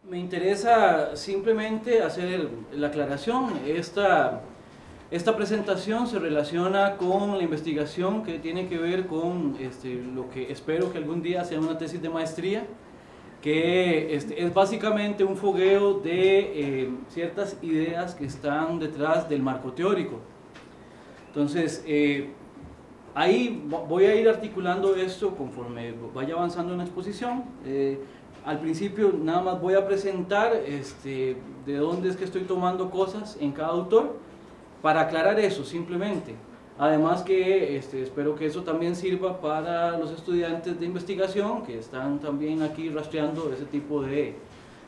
Me interesa simplemente hacer la aclaración. Esta presentación se relaciona con la investigación que tiene que ver con lo que espero que algún día sea una tesis de maestría, que es básicamente un fogueo de ciertas ideas que están detrás del marco teórico. Entonces, ahí voy a ir articulando esto conforme vaya avanzando en la exposición. Al principio nada más voy a presentar de dónde es que estoy tomando cosas en cada autor, para aclarar eso simplemente. Además que espero que eso también sirva para los estudiantes de investigación que están también aquí rastreando ese tipo de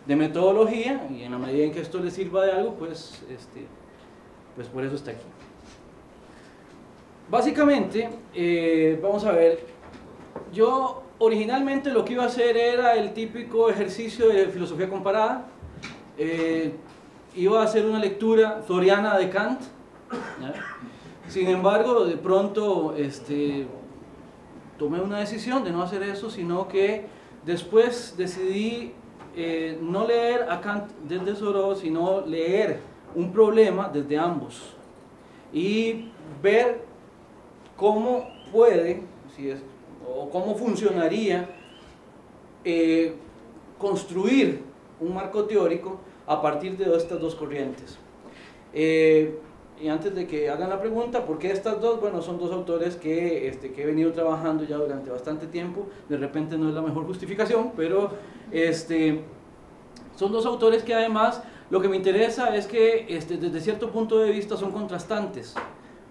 metodología, y en la medida en que esto les sirva de algo, pues por eso está aquí. Básicamente, vamos a ver, yo originalmente lo que iba a hacer era el típico ejercicio de filosofía comparada. Iba a hacer una lectura thoriana de Kant, ¿ya? Sin embargo, de pronto tomé una decisión de no hacer eso, sino que después decidí no leer a Kant desde Thoreau, sino leer un problema desde ambos y ver cómo puede, o cómo funcionaría construir un marco teórico a partir de estas dos corrientes. Y antes de que hagan la pregunta, ¿por qué estas dos? Bueno, son dos autores que he venido trabajando ya durante bastante tiempo. De repente no es la mejor justificación, pero son dos autores que además lo que me interesa es que desde cierto punto de vista son contrastantes,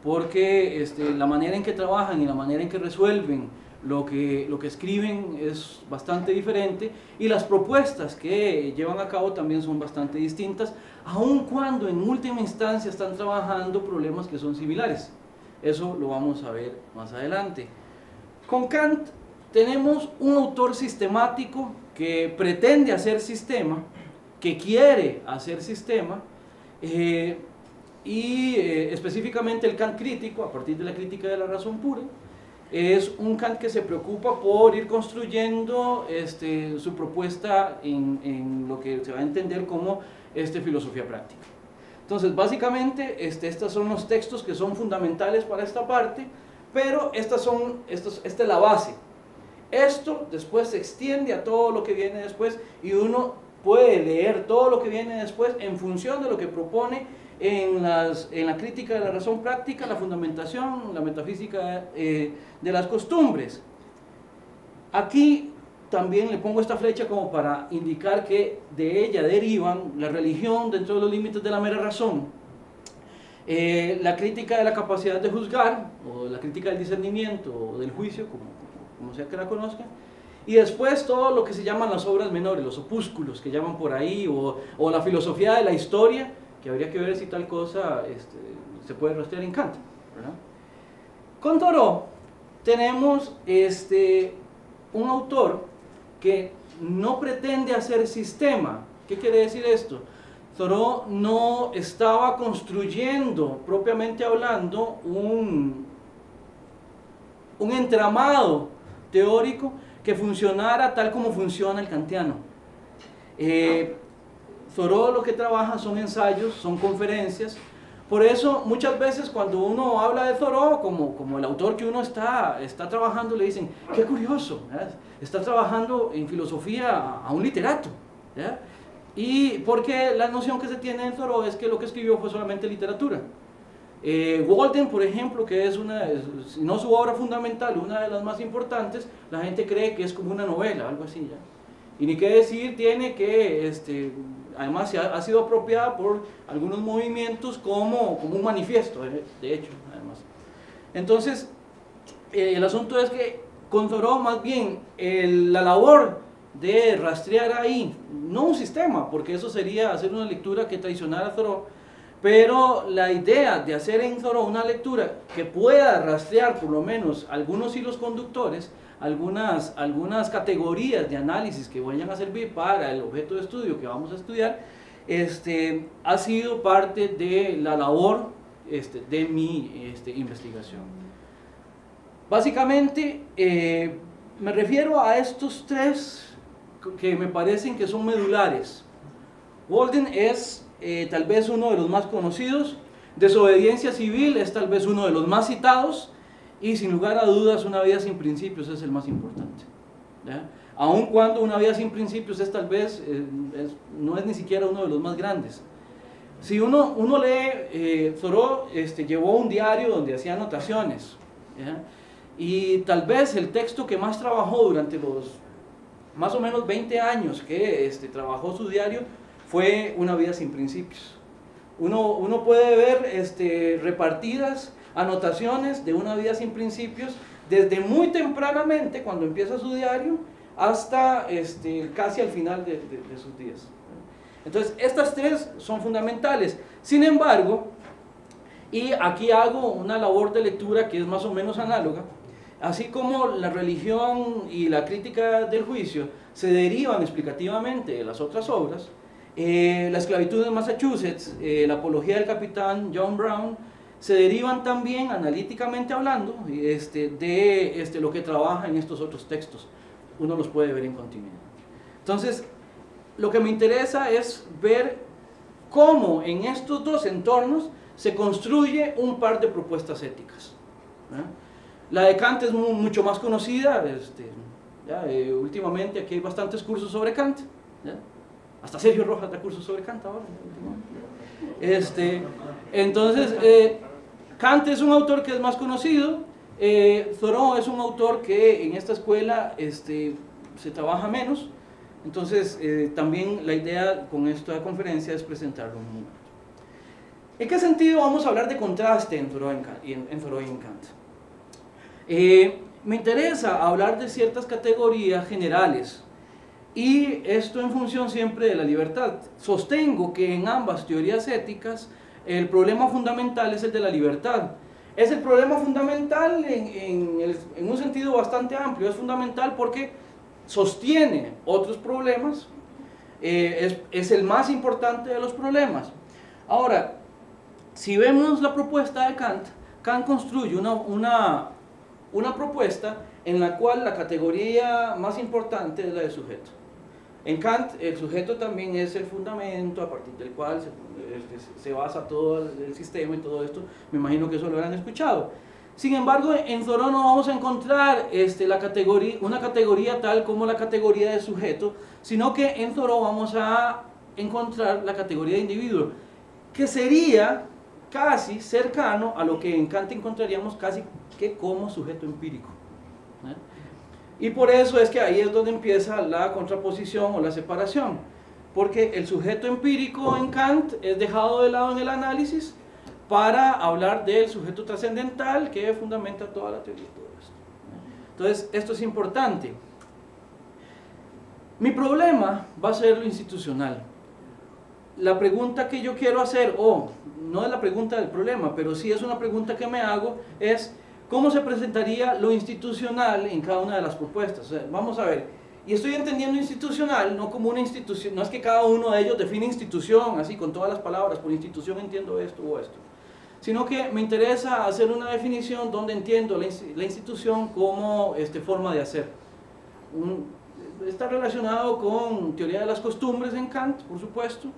porque la manera en que trabajan y la manera en que resuelven lo que escriben es bastante diferente, y las propuestas que llevan a cabo también son bastante distintas, aun cuando en última instancia están trabajando problemas que son similares. Eso lo vamos a ver más adelante. Con Kant tenemos un autor sistemático que pretende hacer sistema, que quiere hacer sistema, específicamente el Kant crítico, a partir de la crítica de la razón pura. Es un Kant que se preocupa por ir construyendo su propuesta en lo que se va a entender como filosofía práctica. Entonces, básicamente, estos son los textos que son fundamentales para esta parte, pero esta es la base. Esto después se extiende a todo lo que viene después, y uno puede leer todo lo que viene después en función de lo que propone en la crítica de la razón práctica, la fundamentación, la metafísica de las costumbres. Aquí también le pongo esta flecha como para indicar que de ella derivan la religión dentro de los límites de la mera razón, la crítica de la capacidad de juzgar, o la crítica del discernimiento, o del juicio, como sea que la conozcan, y después todo lo que se llaman las obras menores, los opúsculos que llaman por ahí, o la filosofía de la historia, que habría que ver si tal cosa se puede rastrear en Kant, ¿verdad? Con Thoreau tenemos un autor que no pretende hacer sistema. ¿Qué quiere decir esto? Thoreau no estaba construyendo, propiamente hablando, un entramado teórico que funcionara tal como funciona el kantiano. Thoreau lo que trabaja son ensayos, son conferencias. Por eso muchas veces cuando uno habla de Thoreau como el autor que uno está trabajando, le dicen, qué curioso, ¿verdad? Está trabajando en filosofía a un literato, ¿verdad? Y porque la noción que se tiene en Thoreau es que lo que escribió fue solamente literatura. Walden, por ejemplo, que es si no su obra fundamental, una de las más importantes, la gente cree que es como una novela, algo así, ¿ya? Y ni qué decir tiene que además ha sido apropiada por algunos movimientos como un manifiesto, de hecho, además. Entonces, el asunto es que con Thoreau más bien la labor de rastrear ahí, no un sistema, porque eso sería hacer una lectura que traicionara a Thoreau, pero la idea de hacer en Thoreau una lectura que pueda rastrear por lo menos algunos hilos conductores, algunas categorías de análisis que vayan a servir para el objeto de estudio que vamos a estudiar, ha sido parte de la labor de mi investigación. Básicamente, me refiero a estos tres que me parecen que son medulares. Walden es tal vez uno de los más conocidos, Desobediencia Civil es tal vez uno de los más citados, y sin lugar a dudas Una vida sin principios es el más importante, ¿ya? Aun cuando Una vida sin principios es tal vez, no es ni siquiera uno de los más grandes. Si uno lee, Thoreau llevó un diario donde hacía anotaciones, ¿ya? Y tal vez el texto que más trabajó durante los más o menos 20 años que trabajó su diario fue Una vida sin principios. Uno puede ver repartidas anotaciones de Una vida sin principios desde muy tempranamente, cuando empieza su diario, hasta casi al final de sus días. Entonces, estas tres son fundamentales. Sin embargo, y aquí hago una labor de lectura que es más o menos análoga, así como la religión y la crítica del juicio se derivan explicativamente de las otras obras, la esclavitud en Massachusetts, la apología del capitán John Brown, se derivan también, analíticamente hablando, de lo que trabaja en estos otros textos. Uno los puede ver en continuidad. Entonces, lo que me interesa es ver cómo en estos dos entornos se construye un par de propuestas éticas, ¿eh? La de Kant es mucho más conocida, últimamente aquí hay bastantes cursos sobre Kant, ¿ya? Hasta Sergio Rojas da cursos sobre Kant ahora. Entonces, Kant es un autor que es más conocido, Thoreau es un autor que en esta escuela se trabaja menos, entonces también la idea con esta conferencia es presentarlo un momento. ¿En qué sentido vamos a hablar de contraste en Thoreau y en Kant? Me interesa hablar de ciertas categorías generales, y esto en función siempre de la libertad. Sostengo que en ambas teorías éticas el problema fundamental es el de la libertad. Es el problema fundamental en un sentido bastante amplio. Es fundamental porque sostiene otros problemas, es el más importante de los problemas. Ahora, si vemos la propuesta de Kant, Kant construye una propuesta en la cual la categoría más importante es la del sujeto. En Kant el sujeto también es el fundamento a partir del cual se basa todo el sistema y todo esto. Me imagino que eso lo habrán escuchado. Sin embargo, en Thoreau no vamos a encontrar una categoría tal como la categoría de sujeto, sino que en Thoreau vamos a encontrar la categoría de individuo, que sería casi cercano a lo que en Kant encontraríamos casi que como sujeto empírico, ¿eh? Y por eso es que ahí es donde empieza la contraposición o la separación, porque el sujeto empírico en Kant es dejado de lado en el análisis para hablar del sujeto trascendental que fundamenta toda la teoría y todo esto. Entonces, esto es importante. Mi problema va a ser lo institucional. La pregunta que yo quiero hacer, no es la pregunta del problema, pero sí es una pregunta que me hago, es ¿cómo se presentaría lo institucional en cada una de las propuestas? O sea, vamos a ver, y estoy entendiendo institucional no como una institución, no es que cada uno de ellos define institución, así con todas las palabras, por institución entiendo esto o esto, sino que me interesa hacer una definición donde entiendo la institución como forma de hacer. Está relacionado con teoría de las costumbres en Kant, por supuesto,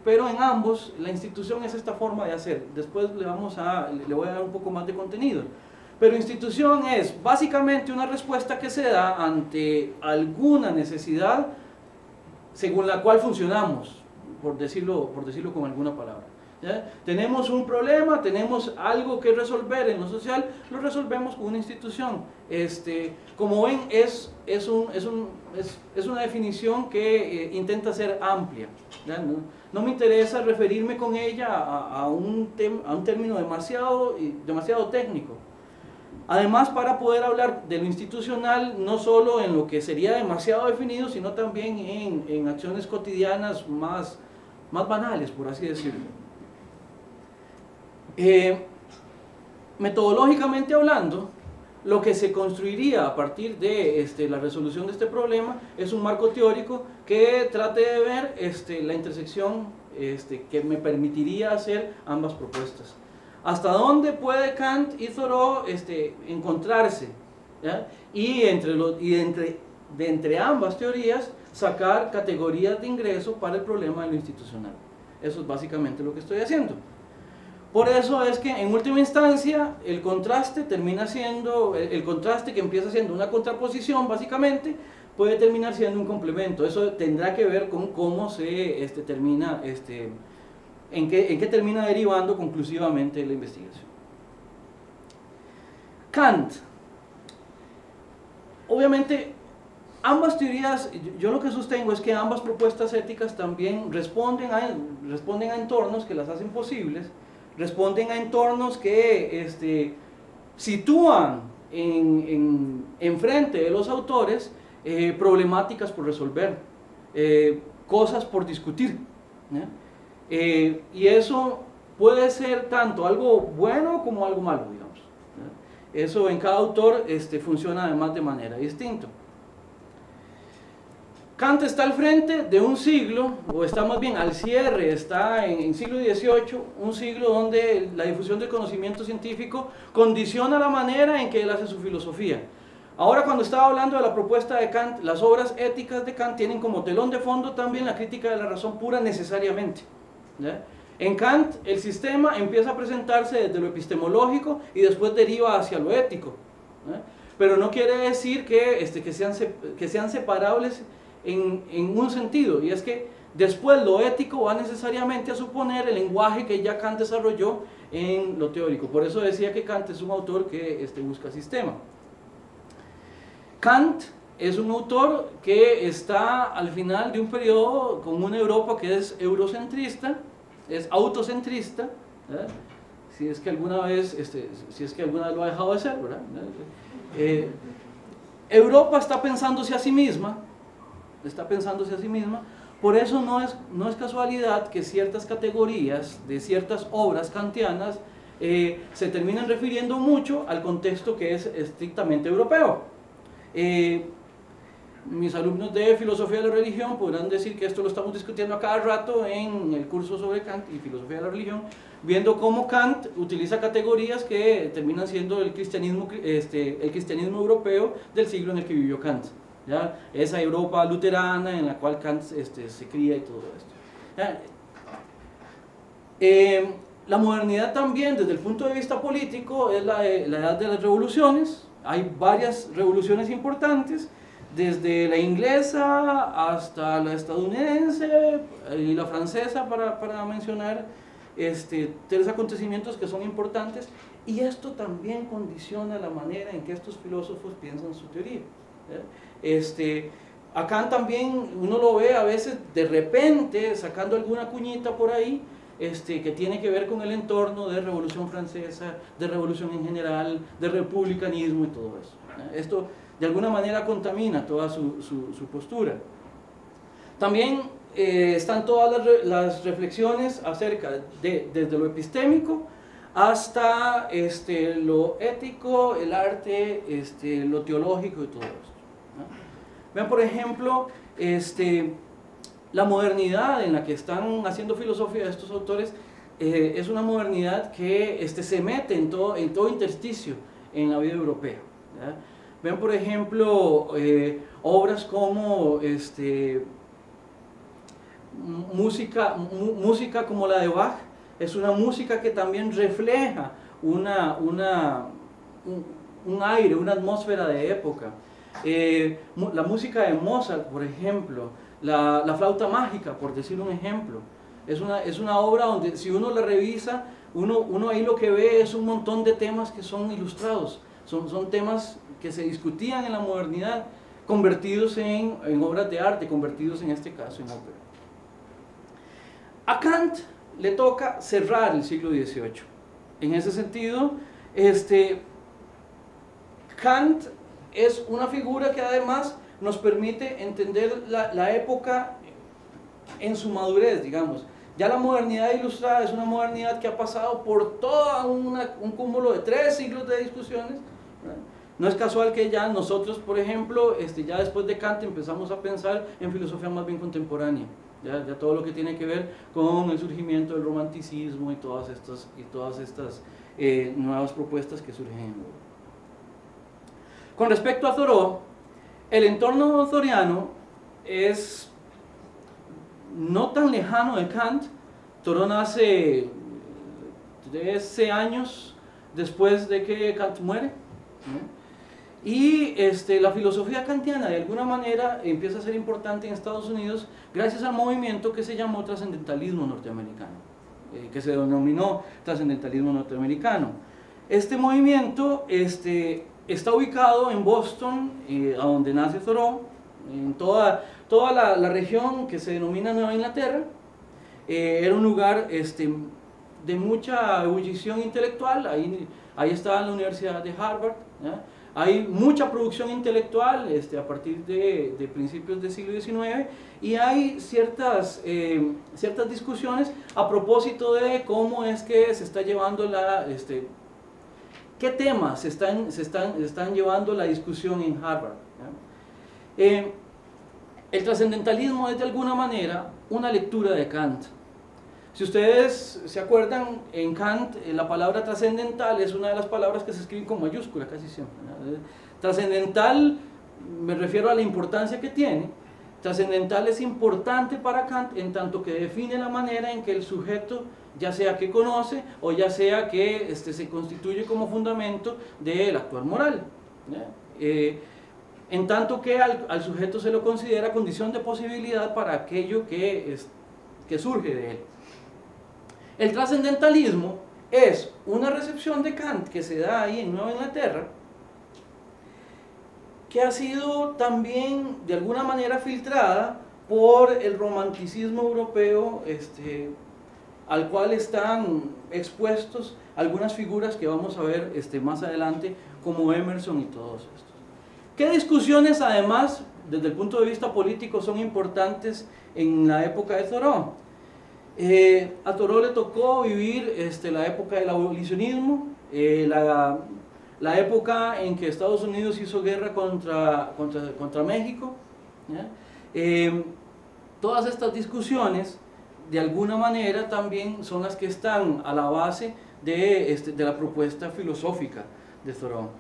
pero en ambos la institución es esta forma de hacer. Después le voy a dar un poco más de contenido. Pero institución es básicamente una respuesta que se da ante alguna necesidad según la cual funcionamos, por decirlo con alguna palabra, ¿ya? Tenemos un problema, tenemos algo que resolver en lo social, lo resolvemos con una institución. Como ven, es una definición que intenta ser amplia, ¿ya? No me interesa referirme con ella a un término demasiado técnico. Además, para poder hablar de lo institucional, no solo en lo que sería demasiado definido, sino también en acciones cotidianas más banales, por así decirlo. Metodológicamente hablando, lo que se construiría a partir de la resolución de este problema es un marco teórico que trate de ver la intersección que me permitiría hacer ambas propuestas. ¿Hasta dónde puede Kant y Thoreau encontrarse? ¿Ya? Y entre ambas teorías sacar categorías de ingreso para el problema de lo institucional. Eso es básicamente lo que estoy haciendo. Por eso es que en última instancia el contraste termina siendo, el contraste que empieza siendo una contraposición básicamente, puede terminar siendo un complemento. Eso tendrá que ver con cómo se termina, en qué termina derivando conclusivamente la investigación. Kant. Obviamente, ambas teorías, yo lo que sostengo es que ambas propuestas éticas también responden a entornos que las hacen posibles, responden a entornos que sitúan en frente de los autores problemáticas por resolver, cosas por discutir, y eso puede ser tanto algo bueno como algo malo, digamos. Eso en cada autor funciona además de manera distinta. Kant está al frente de un siglo, o está más bien al cierre, está en siglo XVIII, un siglo donde la difusión del conocimiento científico condiciona la manera en que él hace su filosofía. Ahora, cuando estaba hablando de la propuesta de Kant, las obras éticas de Kant tienen como telón de fondo también la crítica de la razón pura necesariamente, ¿ya? En Kant el sistema empieza a presentarse desde lo epistemológico y después deriva hacia lo ético, ¿ya? Pero no quiere decir que sean separables en un sentido, y es que después lo ético va necesariamente a suponer el lenguaje que ya Kant desarrolló en lo teórico. Por eso decía que Kant es un autor que busca sistema. Kant es un autor que está al final de un periodo con una Europa que es eurocentrista, es autocentrista, ¿verdad? Si es que alguna vez lo ha dejado de ser, ¿verdad? Europa está pensándose a sí misma, por eso no es casualidad que ciertas categorías de ciertas obras kantianas se terminan refiriendo mucho al contexto que es estrictamente europeo. Mis alumnos de filosofía de la religión podrán decir que esto lo estamos discutiendo a cada rato en el curso sobre Kant y filosofía de la religión, viendo cómo Kant utiliza categorías que terminan siendo el cristianismo europeo del siglo en el que vivió Kant, ¿ya? Esa Europa luterana en la cual Kant se cría y todo esto, ¿ya? La modernidad también, desde el punto de vista político, es la edad de las revoluciones. Hay varias revoluciones importantes, desde la inglesa hasta la estadounidense y la francesa, para mencionar tres acontecimientos que son importantes, y esto también condiciona la manera en que estos filósofos piensan su teoría, ¿ya? A Kant también uno lo ve a veces de repente sacando alguna cuñita por ahí, que tiene que ver con el entorno de Revolución Francesa, de Revolución en general, de republicanismo y todo eso, ¿ya? Esto de alguna manera contamina toda su postura. También están todas las reflexiones acerca desde lo epistémico hasta lo ético, el arte, lo teológico y todo esto, ¿no? Vean, por ejemplo, la modernidad en la que están haciendo filosofía estos autores es una modernidad que se mete en todo intersticio en la vida europea, ¿ya? Vean, por ejemplo, obras como música como la de Bach. Es una música que también refleja un aire, una atmósfera de época. La música de Mozart, por ejemplo, la flauta mágica, por decir un ejemplo, es una obra donde, si uno la revisa, uno ahí lo que ve es un montón de temas que son ilustrados, son temas que se discutían en la modernidad, convertidos en obras de arte, convertidos en este caso en ópera. A Kant le toca cerrar el siglo XVIII. En ese sentido, Kant es una figura que además nos permite entender la época en su madurez, digamos. Ya la modernidad ilustrada es una modernidad que ha pasado por todo un cúmulo de 3 siglos de discusiones, ¿verdad? No es casual que ya nosotros, por ejemplo, ya después de Kant empezamos a pensar en filosofía más bien contemporánea. Ya todo lo que tiene que ver con el surgimiento del romanticismo y todas estas nuevas propuestas que surgen en Europa. Con respecto a Thoreau, el entorno thoreano es no tan lejano de Kant. Thoreau nace 13 años después de que Kant muere, ¿no? Y la filosofía kantiana de alguna manera empieza a ser importante en Estados Unidos gracias al movimiento que se llamó trascendentalismo norteamericano, que se denominó trascendentalismo norteamericano. Este movimiento está ubicado en Boston, a donde nace Thoreau, en toda la región que se denomina Nueva Inglaterra. Era un lugar de mucha ebullición intelectual. Ahí estaba la Universidad de Harvard, ¿ya? Hay mucha producción intelectual a partir de principios del siglo XIX, y hay ciertas discusiones a propósito de cómo es que se está llevando qué temas se están llevando la discusión en Harvard, ¿ya? El trascendentalismo es de alguna manera una lectura de Kant. Si ustedes se acuerdan, en Kant la palabra trascendental es una de las palabras que se escriben con mayúscula casi siempre, ¿no? Trascendental, me refiero a la importancia que tiene. Trascendental es importante para Kant en tanto que define la manera en que el sujeto, ya sea que conoce o ya sea que se constituye como fundamento del actuar moral, ¿ya? En tanto que al sujeto se lo considera condición de posibilidad para aquello que surge de él. El trascendentalismo es una recepción de Kant que se da ahí en Nueva Inglaterra, que ha sido también de alguna manera filtrada por el romanticismo europeo, al cual están expuestos algunas figuras que vamos a ver más adelante, como Emerson y todos estos. ¿Qué discusiones además desde el punto de vista político son importantes en la época de Thoreau? A Thoreau le tocó vivir la época del abolicionismo, la época en que Estados Unidos hizo guerra contra México, ¿ya? Todas estas discusiones de alguna manera también son las que están a la base de la propuesta filosófica de Thoreau.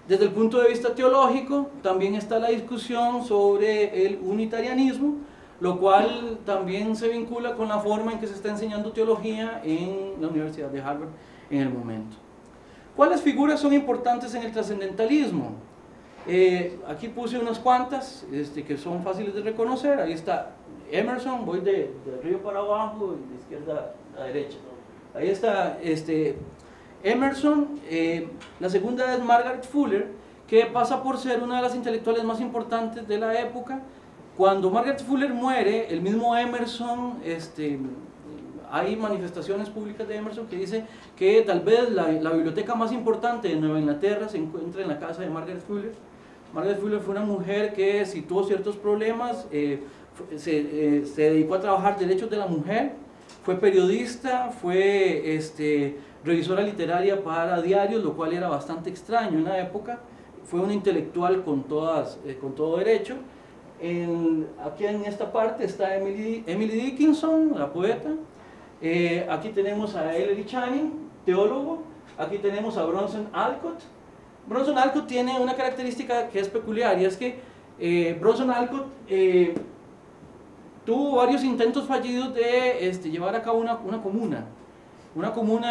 Desde el punto de vista teológico también está la discusión sobre el unitarianismo, lo cual también se vincula con la forma en que se está enseñando teología en la Universidad de Harvard en el momento. ¿Cuáles figuras son importantes en el trascendentalismo? Aquí puse unas cuantas que son fáciles de reconocer. Ahí está Emerson, voy de arriba para abajo y de izquierda a derecha. Ahí está Emerson. La segunda es Margaret Fuller, que pasa por ser una de las intelectuales más importantes de la época. Cuando Margaret Fuller muere, el mismo Emerson, hay manifestaciones públicas de Emerson que dice que tal vez la biblioteca más importante de Nueva Inglaterra se encuentra en la casa de Margaret Fuller. Margaret Fuller fue una mujer que sí tuvo ciertos problemas, se dedicó a trabajar derechos de la mujer, fue periodista, fue revisora literaria para diarios, lo cual era bastante extraño en la época. Fue una intelectual con todo derecho. Aquí en esta parte está Emily Dickinson, la poeta. Aquí tenemos a Ellery Channing, teólogo. Aquí tenemos a Bronson Alcott. Bronson Alcott tiene una característica que es peculiar, y es que Bronson Alcott tuvo varios intentos fallidos de llevar a cabo una comuna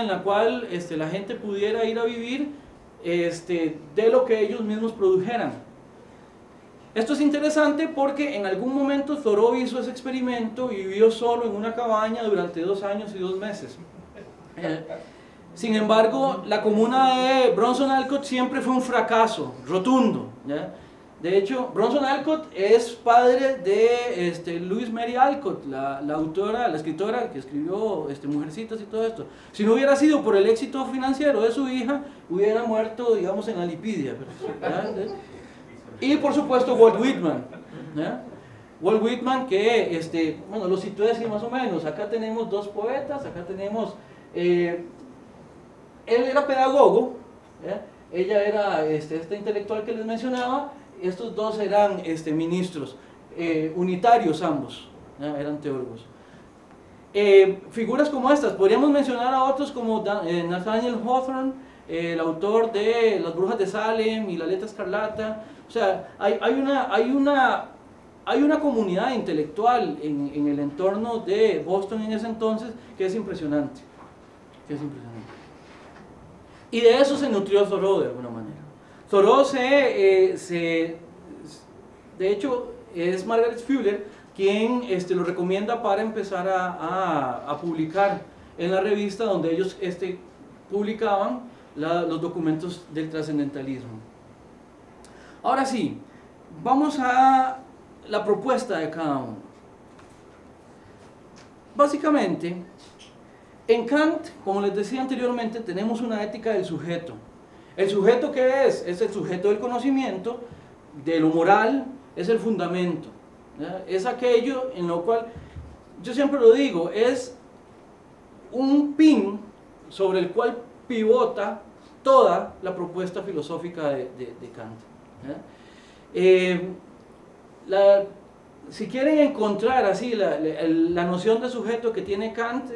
en la cual la gente pudiera ir a vivir de lo que ellos mismos produjeran. Esto es interesante porque en algún momento Thoreau hizo ese experimento y vivió solo en una cabaña durante 2 años y 2 meses. Sin embargo, la comuna de Bronson Alcott siempre fue un fracaso rotundo, ¿ya? De hecho, Bronson Alcott es padre de Louise Mary Alcott, la autora, la escritora que escribió Mujercitas y todo esto. Si no hubiera sido por el éxito financiero de su hija, hubiera muerto, digamos, en la lipidia. ¿Ya? Y por supuesto Walt Whitman, ¿ya? Walt Whitman, que bueno, lo situé así más o menos. Acá tenemos 2 poetas, acá tenemos él era pedagogo, ¿ya? Ella era esta intelectual que les mencionaba. Estos 2 eran ministros, unitarios ambos, ¿ya? Eran teólogos. Figuras como estas, podríamos mencionar a otros como Nathaniel Hawthorne, el autor de Las Brujas de Salem y La Letra Escarlata. O sea, hay hay una comunidad intelectual en el entorno de Boston en ese entonces que es impresionante, y de eso se nutrió Thoreau de alguna manera. Thoreau de hecho es Margaret Fuller quien lo recomienda para empezar a publicar en la revista donde ellos publicaban los documentos del trascendentalismo. Ahora sí, vamos a la propuesta de cada uno. Básicamente, en Kant, como les decía anteriormente, tenemos una ética del sujeto. ¿El sujeto qué es? Es el sujeto del conocimiento, de lo moral, es el fundamento, ¿ya? Es aquello en lo cual, yo siempre lo digo, es un pin sobre el cual pivota toda la propuesta filosófica de Kant, ¿ya? Si quieren encontrar así la noción de sujeto que tiene Kant,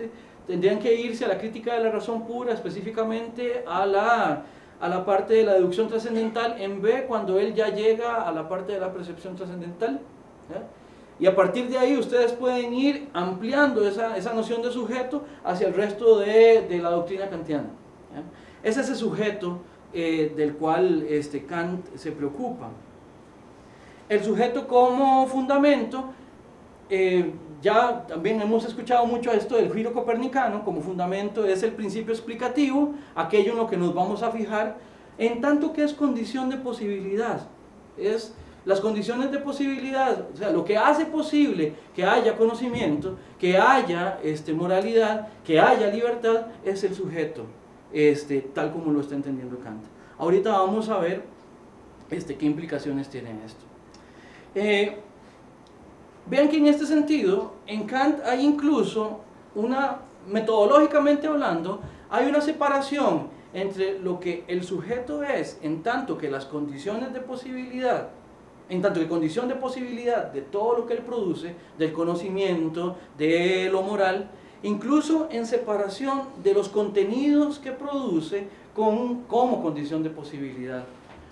tendrían que irse a la crítica de la razón pura, específicamente a la parte de la deducción trascendental en B, cuando él ya llega a la parte de la percepción trascendental, ¿ya? Y a partir de ahí ustedes pueden ir ampliando esa noción de sujeto hacia el resto de la doctrina kantiana, ¿ya? Es ese sujeto del cual Kant se preocupa. El sujeto como fundamento, ya también hemos escuchado mucho esto del giro copernicano. Como fundamento es el principio explicativo, aquello en lo que nos vamos a fijar, en tanto que es condición de posibilidad. Es las condiciones de posibilidad, o sea, lo que hace posible que haya conocimiento, que haya moralidad, que haya libertad, es el sujeto, tal como lo está entendiendo Kant. Ahorita vamos a ver qué implicaciones tiene esto. Vean que en este sentido, en Kant hay incluso metodológicamente hablando, hay una separación entre lo que el sujeto es, en tanto que las condiciones de posibilidad, en tanto que condición de posibilidad de todo lo que él produce, del conocimiento, de lo moral, incluso en separación de los contenidos que produce como condición de posibilidad.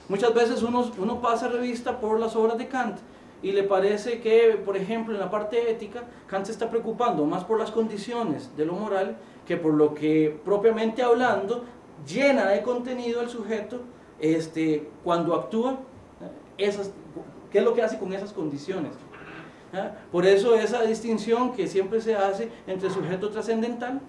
Muchas veces uno pasa revista por las obras de Kant y le parece que, por ejemplo, en la parte ética, Kant se está preocupando más por las condiciones de lo moral que por lo que, propiamente hablando, llena de contenido el sujeto cuando actúa, qué es lo que hace con esas condiciones. Por eso esa distinción que siempre se hace entre sujeto trascendental,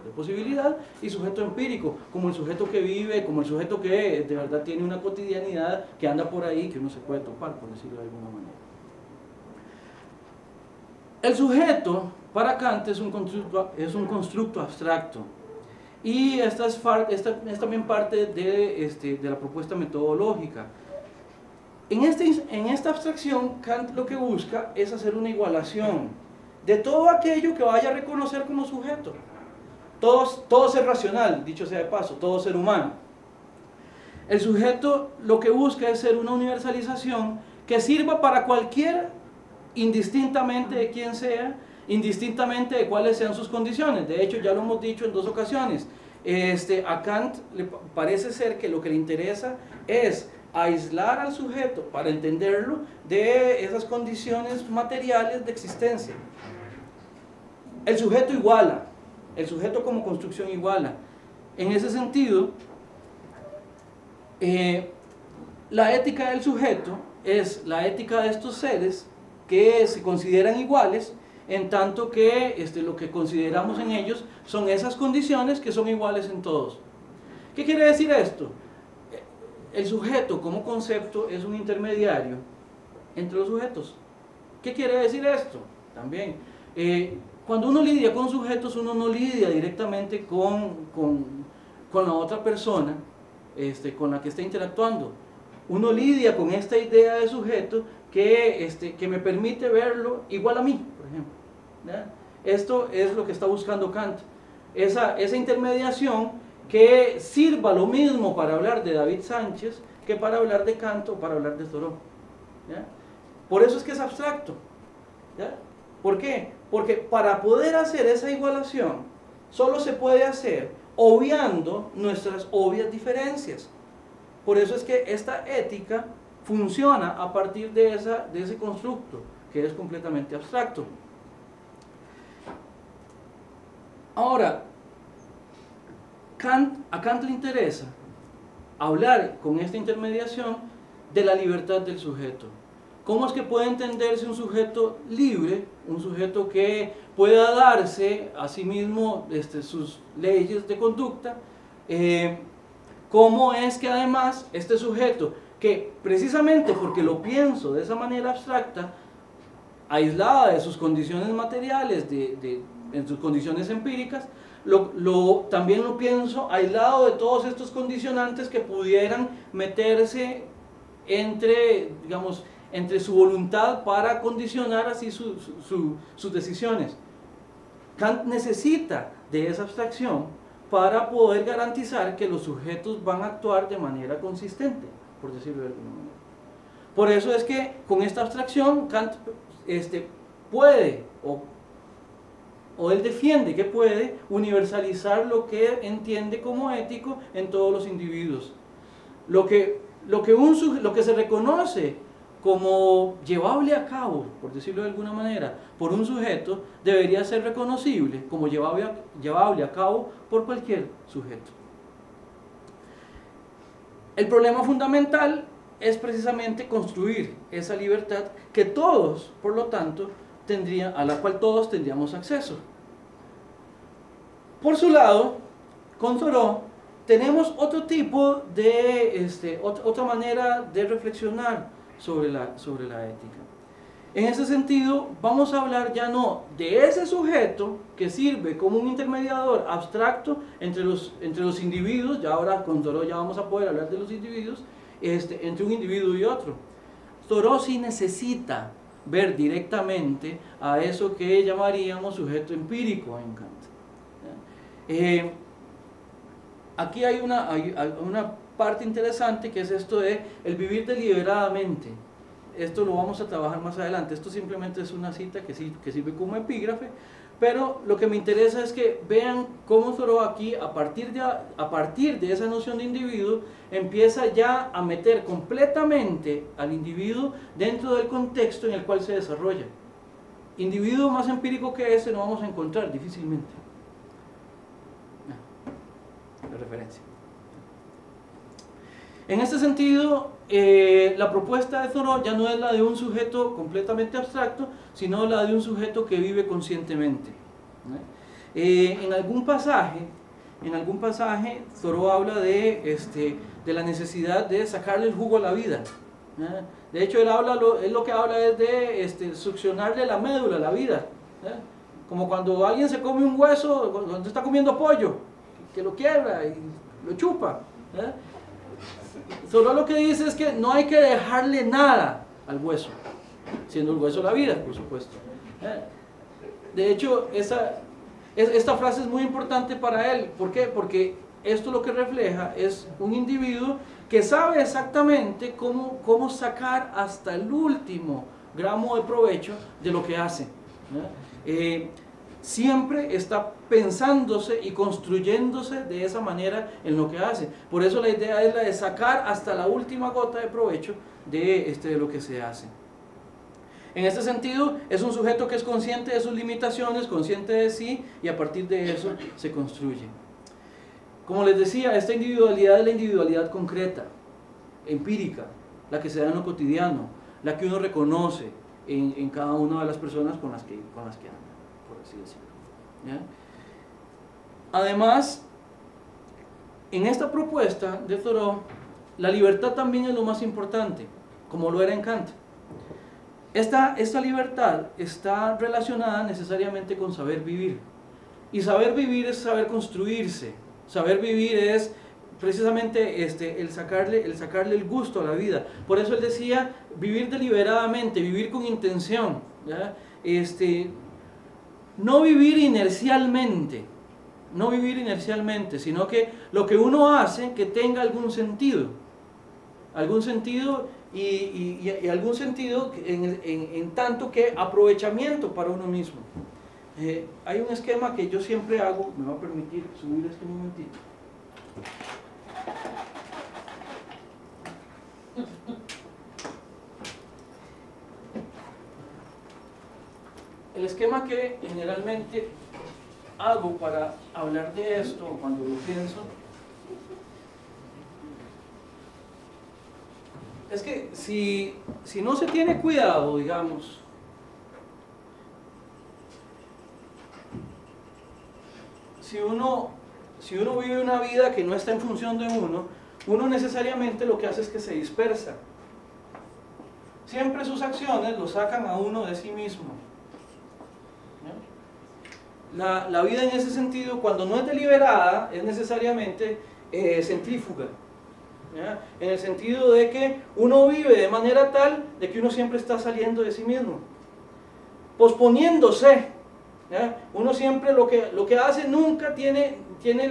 de posibilidad, y sujeto empírico, como el sujeto que vive, como el sujeto que de verdad tiene una cotidianidad que anda por ahí, que uno se puede topar, por decirlo de alguna manera. El sujeto, para Kant, es un constructo abstracto, y esta es también parte de la propuesta metodológica. En esta abstracción, Kant lo que busca es hacer una igualación de todo aquello que vaya a reconocer como sujeto. Todo ser racional, dicho sea de paso, todo ser humano. El sujeto lo que busca es ser una universalización que sirva para cualquiera, indistintamente de quién sea, indistintamente de cuáles sean sus condiciones. De hecho, ya lo hemos dicho en 2 ocasiones. A Kant le parece ser que lo que le interesa es aislar al sujeto, para entenderlo, de esas condiciones materiales de existencia. El sujeto iguala, el sujeto como construcción iguala. En ese sentido, la ética del sujeto es la ética de estos seres que se consideran iguales, en tanto que lo que consideramos en ellos son esas condiciones que son iguales en todos. ¿Qué quiere decir esto? El sujeto como concepto es un intermediario entre los sujetos. ¿Qué quiere decir esto? También, cuando uno lidia con sujetos, uno no lidia directamente con la otra persona con la que está interactuando. Uno lidia con esta idea de sujeto que me permite verlo igual a mí, por ejemplo, ¿ya? Esto es lo que está buscando Kant, esa intermediación que sirva lo mismo para hablar de David Sánchez que para hablar de Kant o para hablar de Thoreau, ¿ya? Por eso es que es abstracto, ¿ya? ¿Por qué? Porque para poder hacer esa igualación solo se puede hacer obviando nuestras obvias diferencias. Por eso es que esta ética funciona a partir de ese constructo, que es completamente abstracto. Ahora, a Kant le interesa hablar con esta intermediación de la libertad del sujeto. ¿Cómo es que puede entenderse un sujeto libre, un sujeto que pueda darse a sí mismo sus leyes de conducta? ¿Cómo es que además este sujeto, que precisamente porque lo pienso de esa manera abstracta, aislada de sus condiciones materiales, en sus condiciones empíricas, también lo pienso aislado de todos estos condicionantes que pudieran meterse entre, digamos, entre su voluntad para condicionar así sus decisiones? Kant necesita de esa abstracción para poder garantizar que los sujetos van a actuar de manera consistente, por decirlo de alguna manera. Por eso es que con esta abstracción Kant puede, o él defiende que puede universalizar lo que entiende como ético en todos los individuos. Lo que se reconoce como llevable a cabo, por decirlo de alguna manera, por un sujeto, debería ser reconocible como llevable a cabo por cualquier sujeto. El problema fundamental es precisamente construir esa libertad que todos, por lo tanto, a la cual todos tendríamos acceso. Por su lado, con Thoreau tenemos otro tipo de, otra manera de reflexionar sobre la ética. En ese sentido, vamos a hablar ya no de ese sujeto que sirve como un intermediador abstracto entre los individuos, ya ahora con Thoreau ya vamos a poder hablar de los individuos, entre un individuo y otro. Thoreau sí necesita ver directamente a eso que llamaríamos sujeto empírico en Kant. Aquí hay una parte interesante, que es esto de el vivir deliberadamente. Esto lo vamos a trabajar más adelante. Esto simplemente es una cita que sirve como epígrafe, pero lo que me interesa es que vean cómo Thoreau aquí, a partir de esa noción de individuo, empieza ya a meter completamente al individuo dentro del contexto en el cual se desarrolla. Individuo más empírico que ese no vamos a encontrar difícilmente. La referencia. En este sentido, la propuesta de Thoreau ya no es la de un sujeto completamente abstracto, sino la de un sujeto que vive conscientemente. En algún pasaje Thoreau habla de la necesidad de sacarle el jugo a la vida. De hecho, él lo que habla es de succionarle la médula a la vida. Como cuando alguien se come un hueso, cuando está comiendo pollo, que lo quiebra y lo chupa. Thoreau lo que dice es que no hay que dejarle nada al hueso, siendo el hueso la vida, por supuesto. De hecho, esta frase es muy importante para él. ¿Por qué? Porque esto lo que refleja es un individuo que sabe exactamente cómo sacar hasta el último gramo de provecho de lo que hace. Siempre está pensándose y construyéndose de esa manera en lo que hace. Por eso la idea es la de sacar hasta la última gota de provecho de lo que se hace. En este sentido, es un sujeto que es consciente de sus limitaciones, consciente de sí, y a partir de eso se construye. Como les decía, esta individualidad es la individualidad concreta, empírica, la que se da en lo cotidiano, la que uno reconoce en cada una de las personas con las que anda, por así decirlo. ¿Ya? Además, en esta propuesta de Thoreau, la libertad también es lo más importante, como lo era en Kant. Esta libertad está relacionada necesariamente con saber vivir. Y saber vivir es saber construirse. Saber vivir es precisamente el sacarle el gusto a la vida. Por eso él decía vivir deliberadamente, vivir con intención. ¿Ya? No vivir inercialmente, sino que lo que uno hace que tenga algún sentido y algún sentido en tanto que aprovechamiento para uno mismo. Hay un esquema que yo siempre hago, me va a permitir subir este momentito. el esquema que generalmente hago para hablar de esto, cuando lo pienso, es que si no se tiene cuidado, digamos, si uno vive una vida que no está en función de uno necesariamente lo que hace es que se dispersa. Siempre sus acciones lo sacan a uno de sí mismo. La vida en ese sentido, cuando no es deliberada, es necesariamente centrífuga. ¿Ya? En el sentido de que uno vive de manera tal de que uno siempre está saliendo de sí mismo, posponiéndose. ¿Ya? Uno siempre lo que hace nunca tiene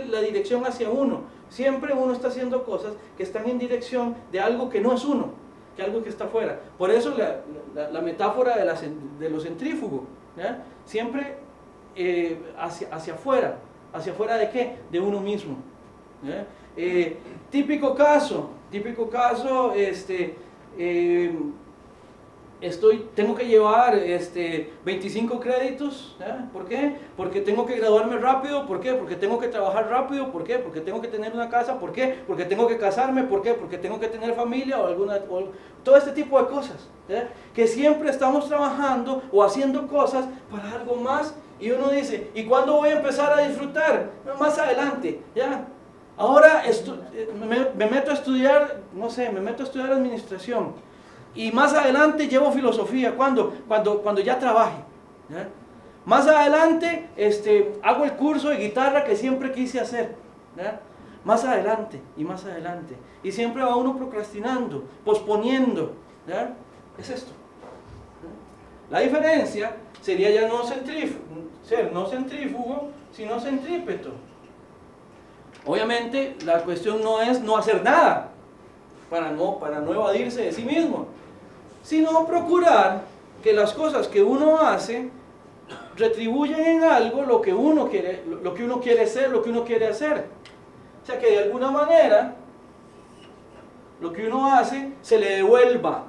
la dirección hacia uno. Siempre uno está haciendo cosas que están en dirección de algo que no es uno, que algo que está afuera. Por eso la metáfora de lo centrífugo, ¿ya? Siempre hacia afuera. ¿Hacia afuera de qué? De uno mismo. ¿Ya? Típico caso, tengo que llevar 25 créditos. ¿Ya? ¿Por qué? Porque tengo que graduarme rápido. ¿Por qué? Porque tengo que trabajar rápido. ¿Por qué? Porque tengo que tener una casa. ¿Por qué? Porque tengo que casarme. ¿Por qué? Porque tengo que tener familia o todo este tipo de cosas. ¿Ya? Que siempre estamos trabajando o haciendo cosas para algo más, y uno dice, ¿y cuándo voy a empezar a disfrutar? Más adelante, ¿ya? Ahora me meto a estudiar, no sé, me meto a estudiar administración, y más adelante llevo filosofía. ¿Cuándo? Cuando ya trabaje. ¿Ya? Más adelante hago el curso de guitarra que siempre quise hacer. ¿Ya? Más adelante y más adelante. Y siempre va uno procrastinando, posponiendo. ¿Ya? Es esto. ¿Ya? La diferencia sería ya no centrífugo, sino centrípeto. Obviamente la cuestión no es no hacer nada para no evadirse de sí mismo, sino procurar que las cosas que uno hace retribuyen en algo lo que uno quiere ser, lo que uno quiere hacer. O sea, que de alguna manera lo que uno hace se le devuelva.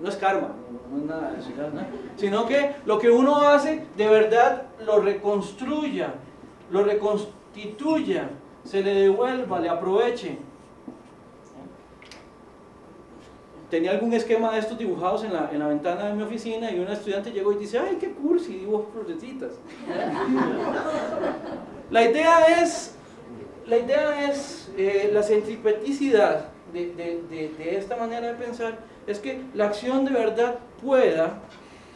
No es karma, no es nada de eso, ¿no? Sino que lo que uno hace de verdad lo reconstruya, lo reconstituya, se le devuelva, le aproveche. Tenía algún esquema de estos dibujados en la ventana de mi oficina, y un estudiante llegó y dice, ¡ay, qué cursi! Dibujo florecitas. La idea es la centripeticidad de esta manera de pensar, es que la acción de verdad pueda,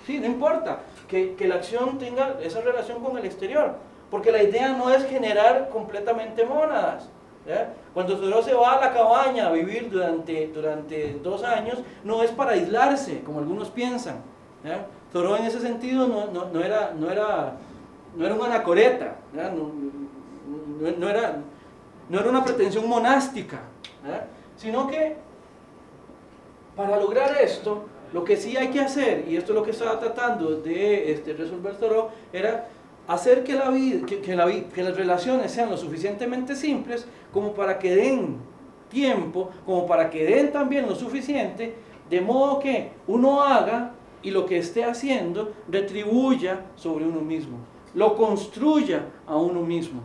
sí, no importa, que la acción tenga esa relación con el exterior, porque la idea no es generar completamente mónadas. ¿Ya? Cuando Thoreau se va a la cabaña a vivir durante 2 años, no es para aislarse, como algunos piensan. ¿Ya? Thoreau en ese sentido no era un anacoreta, ¿ya? No era una pretensión monástica, ¿ya? Sino que para lograr esto, lo que sí hay que hacer, y esto es lo que estaba tratando de resolver Thoreau, era hacer que las relaciones sean lo suficientemente simples como para que den tiempo, como para que den también lo suficiente, de modo que uno haga y lo que esté haciendo retribuya sobre uno mismo, lo construya a uno mismo,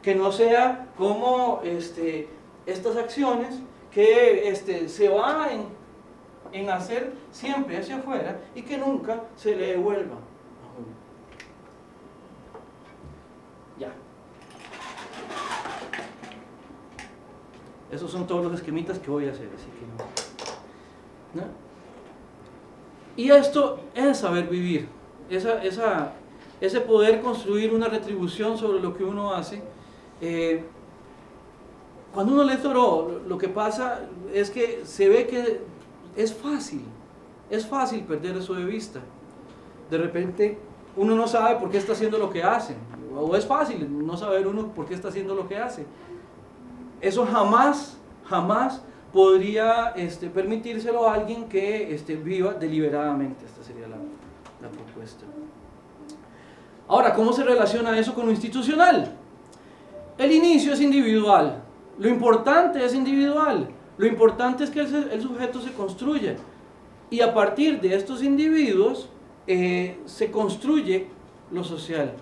que no sea como estas acciones que se van en hacer siempre hacia afuera y que nunca se le devuelva a uno. Ya. Esos son todos los esquemitas que voy a hacer, así que no. Y esto es saber vivir, ese poder construir una retribución sobre lo que uno hace. Cuando uno lee Thoreau, lo que pasa es que se ve que es fácil perder eso de vista. De repente uno no sabe por qué está haciendo lo que hace, o es fácil no saber uno por qué está haciendo lo que hace. Eso jamás podría permitírselo a alguien que viva deliberadamente. Esta sería la propuesta. Ahora, ¿cómo se relaciona eso con lo institucional? El inicio es individual, lo importante es individual, lo importante es que el sujeto se construya, y a partir de estos individuos se construye lo social.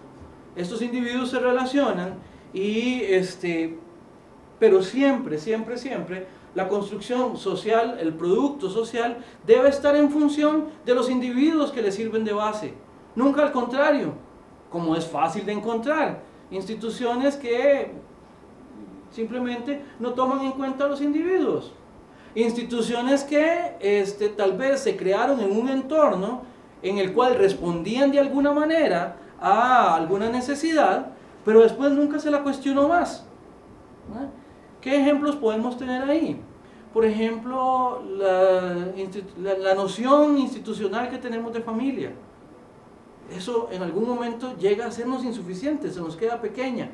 Estos individuos se relacionan y pero siempre, siempre, siempre la construcción social, el producto social debe estar en función de los individuos que le sirven de base, nunca al contrario, como es fácil de encontrar instituciones que simplemente no toman en cuenta a los individuos, instituciones que tal vez se crearon en un entorno en el cual respondían de alguna manera a alguna necesidad, pero después nunca se la cuestionó más. ¿Qué ejemplos podemos tener ahí? Por ejemplo, la noción institucional que tenemos de familia. Eso en algún momento llega a sernos insuficiente, se nos queda pequeña.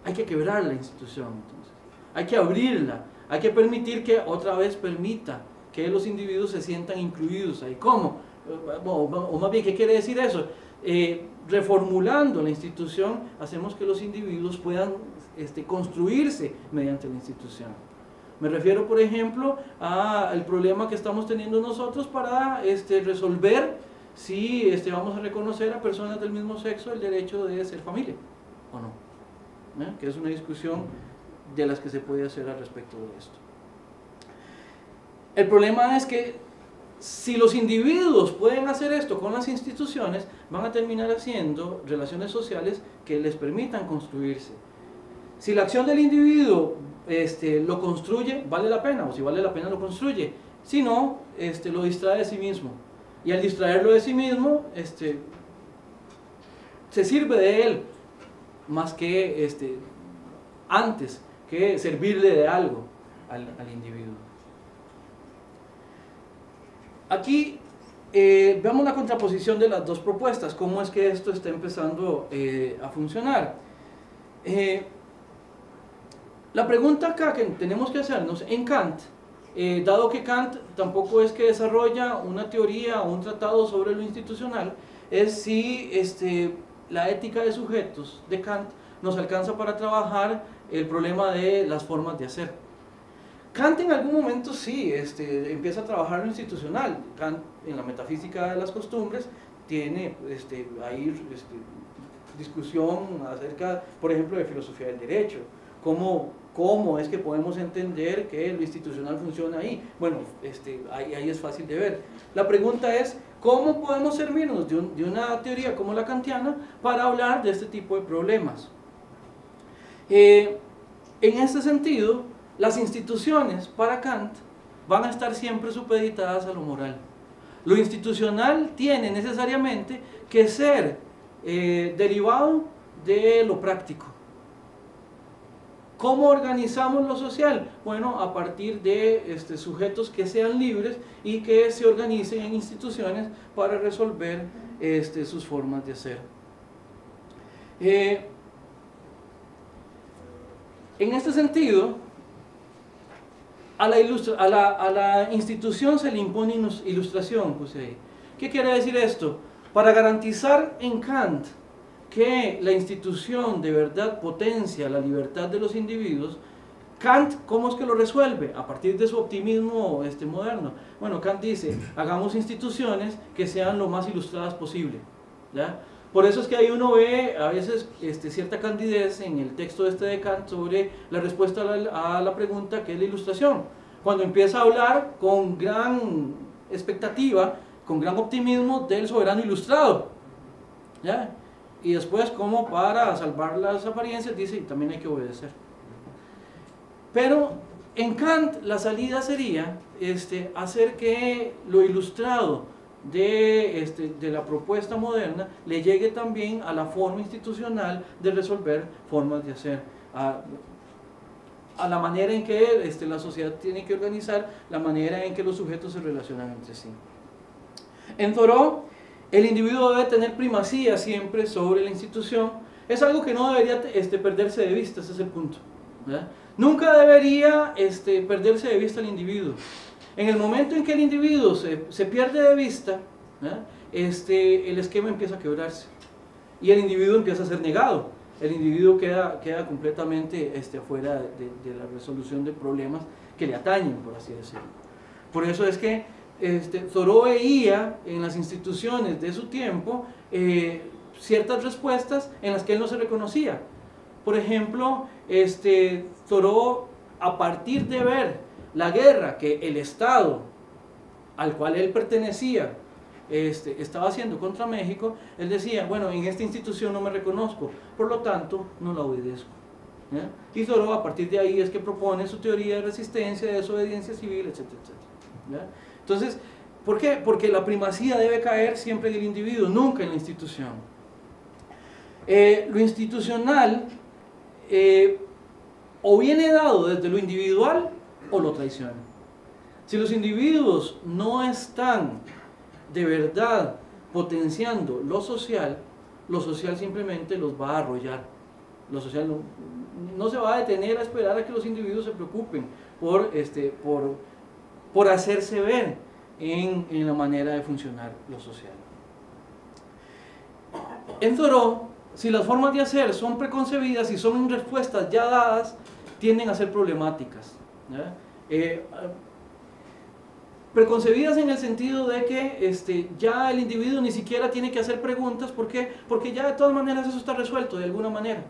Hay que quebrar la institución, entonces. Hay que abrirla, hay que permitir que otra vez permita que los individuos se sientan incluidos ahí. ¿Cómo? O más bien, ¿qué quiere decir eso? Reformulando la institución, hacemos que los individuos puedan construirse mediante la institución. Me refiero, por ejemplo, al problema que estamos teniendo nosotros para resolver si vamos a reconocer a personas del mismo sexo el derecho de ser familia o no. Que es una discusión de las que se puede hacer al respecto de esto. El problema es que si los individuos pueden hacer esto con las instituciones, van a terminar haciendo relaciones sociales que les permitan construirse. Si la acción del individuo lo construye, vale la pena, o si vale la pena lo construye. Si no, lo distrae de sí mismo. Y al distraerlo de sí mismo, se sirve de él, más que antes que servirle de algo al individuo. Aquí veamos la contraposición de las dos propuestas, cómo es que esto está empezando a funcionar. La pregunta acá que tenemos que hacernos en Kant, dado que Kant tampoco es que desarrolla una teoría o un tratado sobre lo institucional, es si la ética de sujetos de Kant nos alcanza para trabajar el problema de las formas de hacer. Kant en algún momento sí empieza a trabajar lo institucional. Kant en la metafísica de las costumbres tiene ahí discusión acerca, por ejemplo, de filosofía del derecho, cómo es que podemos entender que lo institucional funciona ahí. Bueno, ahí es fácil de ver. La pregunta es, ¿cómo podemos servirnos de una teoría como la kantiana para hablar de este tipo de problemas? En este sentido, las instituciones para Kant van a estar siempre supeditadas a lo moral. Lo institucional tiene necesariamente que ser derivado de lo práctico. ¿Cómo organizamos lo social? Bueno, a partir de sujetos que sean libres y que se organicen en instituciones para resolver sus formas de hacer. En este sentido, a la institución se le impone ilustración, puse ahí. ¿Qué quiere decir esto? Para garantizar en Kant que la institución de verdad potencia la libertad de los individuos, Kant, ¿cómo es que lo resuelve? A partir de su optimismo moderno. Bueno, Kant dice, hagamos instituciones que sean lo más ilustradas posible, ¿ya? Por eso es que ahí uno ve a veces cierta candidez en el texto de Kant sobre la respuesta a la pregunta ¿qué es la ilustración? Cuando empieza a hablar con gran expectativa, con gran optimismo del soberano ilustrado, ¿ya? Y después, como para salvar las apariencias, dice, y también hay que obedecer. Pero en Kant la salida sería hacer que lo ilustrado de la propuesta moderna le llegue también a la forma institucional de resolver formas de hacer, a la manera en que la sociedad tiene que organizar, la manera en que los sujetos se relacionan entre sí. En Thoreau, el individuo debe tener primacía siempre sobre la institución. Es algo que no debería perderse de vista, ese es el punto, ¿verdad? Nunca debería perderse de vista el individuo. En el momento en que el individuo se pierde de vista, ¿verdad? El esquema empieza a quebrarse y el individuo empieza a ser negado. El individuo queda completamente afuera de la resolución de problemas que le atañen, por así decirlo. Por eso es que Thoreau veía en las instituciones de su tiempo ciertas respuestas en las que él no se reconocía. Por ejemplo, Thoreau, a partir de ver la guerra que el Estado al cual él pertenecía estaba haciendo contra México, él decía, bueno, en esta institución no me reconozco, por lo tanto no la obedezco. ¿Ya? Y Thoreau a partir de ahí es que propone su teoría de resistencia, de desobediencia civil, etcétera, etcétera. ¿Ya? Entonces, ¿por qué? Porque la primacía debe caer siempre en el individuo, nunca en la institución. Lo institucional o viene dado desde lo individual o lo traiciona. Si los individuos no están de verdad potenciando lo social simplemente los va a arrollar. Lo social no se va a detener a esperar a que los individuos se preocupen por hacerse ver en la manera de funcionar lo social. En Thoreau, si las formas de hacer son preconcebidas y son respuestas ya dadas, tienden a ser problemáticas. ¿Ya? Preconcebidas en el sentido de que ya el individuo ni siquiera tiene que hacer preguntas. ¿Por qué? Porque ya de todas maneras eso está resuelto de alguna manera.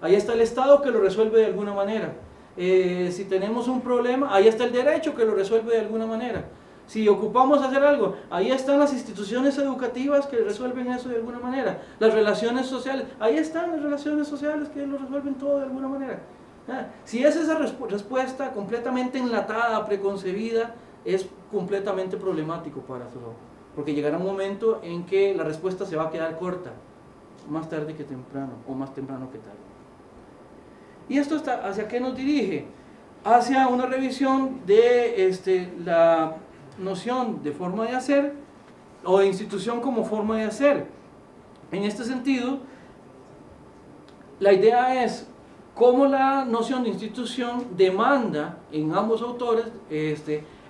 Ahí está el Estado que lo resuelve de alguna manera. Si tenemos un problema, ahí está el derecho que lo resuelve de alguna manera. Si ocupamos hacer algo, ahí están las instituciones educativas que resuelven eso de alguna manera. Las relaciones sociales, ahí están las relaciones sociales que lo resuelven todo de alguna manera. Si es esa respuesta completamente enlatada, preconcebida, es completamente problemático para Thoreau, porque llegará un momento en que la respuesta se va a quedar corta, más tarde que temprano, o más temprano que tarde. ¿Y esto hacia qué nos dirige? Hacia una revisión de la noción de forma de hacer, o de institución como forma de hacer. En este sentido, la idea es cómo la noción de institución demanda en ambos autores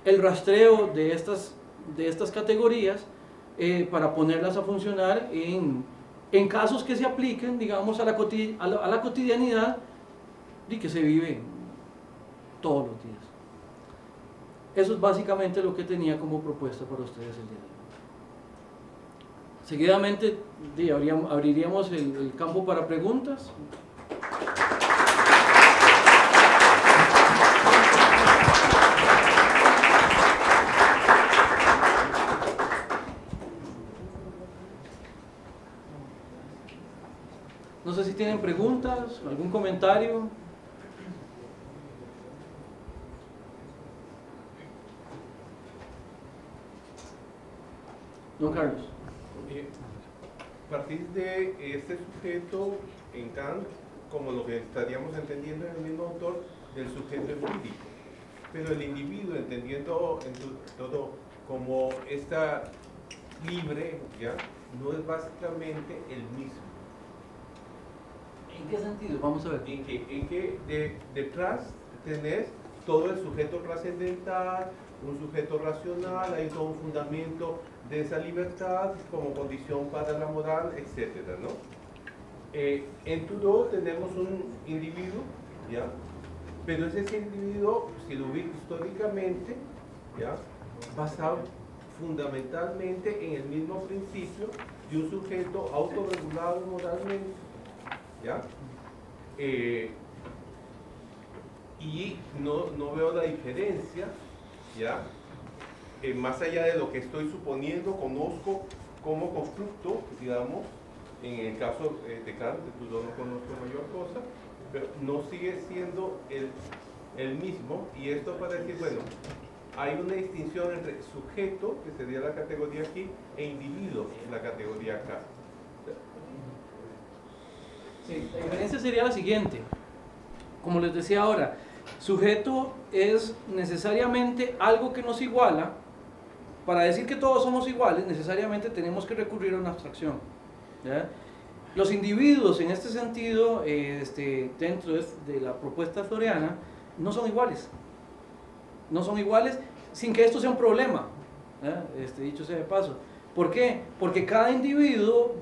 el rastreo de estas categorías para ponerlas a funcionar en casos que se apliquen, digamos, a la cotidianidad y que se vive todos los días. Eso es básicamente lo que tenía como propuesta para ustedes el día de hoy. Seguidamente abriríamos el campo para preguntas. No sé si tienen preguntas, algún comentario. Don Carlos. A partir de este sujeto en Kant, como lo que estaríamos entendiendo en el mismo autor, del sujeto empírico, pero el individuo entendiendo todo como está libre, ¿ya? No es básicamente el mismo. ¿En qué sentido? Vamos a ver. En que detrás tenés todo el sujeto trascendental, un sujeto racional, hay todo un fundamento de esa libertad como condición para la moral, etcétera, ¿no? En Thoreau tenemos un individuo, ¿ya? Pero es ese individuo, si lo ubico históricamente, ¿ya? Basado fundamentalmente en el mismo principio de un sujeto autorregulado moralmente, ¿ya? Y no veo la diferencia, ¿ya? Más allá de lo que estoy suponiendo, conozco como constructo, digamos, en el caso de Kant, de Thoreau no conozco mayor cosa, pero no sigue siendo el mismo, y esto para decir, bueno, hay una distinción entre sujeto, que sería la categoría aquí, e individuo, la categoría acá. Sí, la diferencia sería la siguiente. Como les decía ahora, sujeto es necesariamente algo que nos iguala. Para decir que todos somos iguales, necesariamente tenemos que recurrir a una abstracción, ¿ya? Los individuos, en este sentido, dentro de la propuesta thoreana, no son iguales. No son iguales sin que esto sea un problema, ¿ya? Dicho sea de paso. ¿Por qué? Porque en cada individuo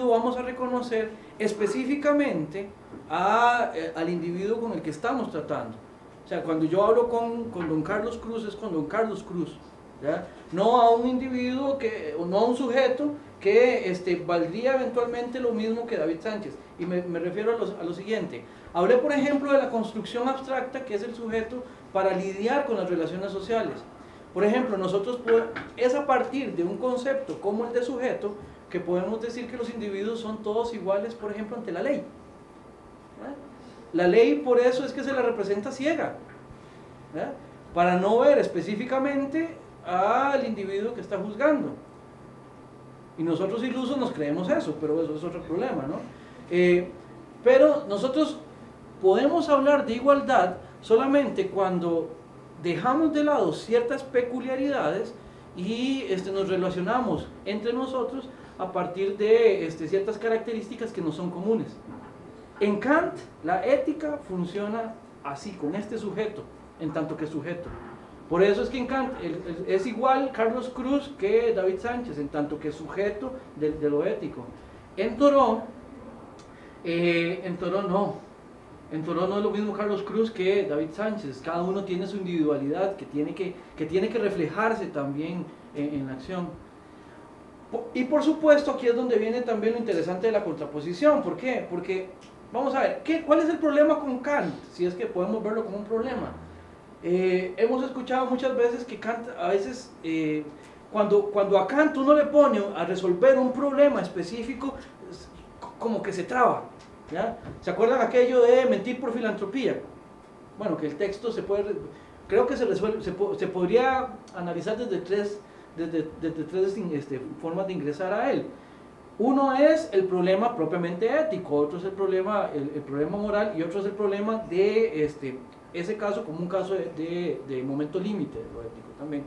vamos a reconocer específicamente al individuo con el que estamos tratando. O sea, cuando yo hablo con don Carlos Cruz, es con don Carlos Cruz. ¿ya? No a un individuo, o no a un sujeto que valdría eventualmente lo mismo que David Sánchez. Y me refiero a lo siguiente. Hablé, por ejemplo, de la construcción abstracta, que es el sujeto para lidiar con las relaciones sociales. Por ejemplo, es a partir de un concepto como el de sujeto que podemos decir que los individuos son todos iguales, por ejemplo, ante la ley. La ley, por eso es que se la representa ciega, para no ver específicamente al individuo que está juzgando. Y nosotros ilusos nos creemos eso, pero eso es otro problema, ¿no? Pero nosotros podemos hablar de igualdad solamente cuando dejamos de lado ciertas peculiaridades y nos relacionamos entre nosotros a partir de ciertas características que no son comunes. En Kant, la ética funciona así, con este sujeto, en tanto que sujeto. Por eso es que en Kant es igual Carlos Cruz que David Sánchez, en tanto que sujeto de lo ético. En Thoreau no. En Thoreau no es lo mismo Carlos Cruz que David Sánchez. Cada uno tiene su individualidad que tiene que reflejarse también en la acción. Y por supuesto aquí es donde viene también lo interesante de la contraposición. ¿Por qué? Porque, vamos a ver, ¿cuál es el problema con Kant? Si es que podemos verlo como un problema. Hemos escuchado muchas veces que Kant, a veces, cuando a Kant uno le pone a resolver un problema específico, como que se traba, ¿ya? ¿Se acuerdan aquello de mentir por filantropía? Bueno, que el texto creo que se podría analizar desde tres formas de ingresar a él. Uno es el problema propiamente ético, otro es el problema moral, y otro es el problema de ese caso como un caso de momento límite de lo ético también.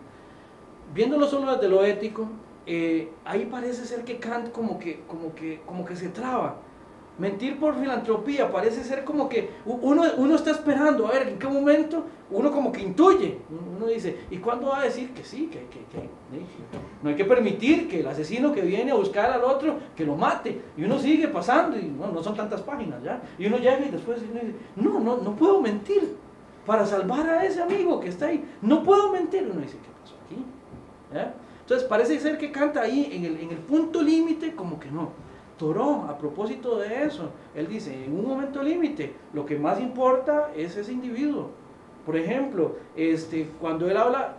Viéndolo solo desde lo ético, ahí parece ser que Kant como que se traba. Mentir por filantropía parece ser como que uno está esperando a ver en qué momento, uno como que intuye, uno dice, ¿y cuándo va a decir que sí? Que no hay que permitir que el asesino que viene a buscar al otro, que lo mate, y uno sigue pasando, y no son tantas páginas ya, y uno llega y después uno dice, no puedo mentir para salvar a ese amigo que está ahí, no puedo mentir. Uno dice, ¿qué pasó aquí? ¿Ya? Entonces parece ser que Kant ahí en el punto límite como que no. Thoreau, a propósito de eso, él dice, en un momento límite, lo que más importa es ese individuo. Por ejemplo, cuando él habla,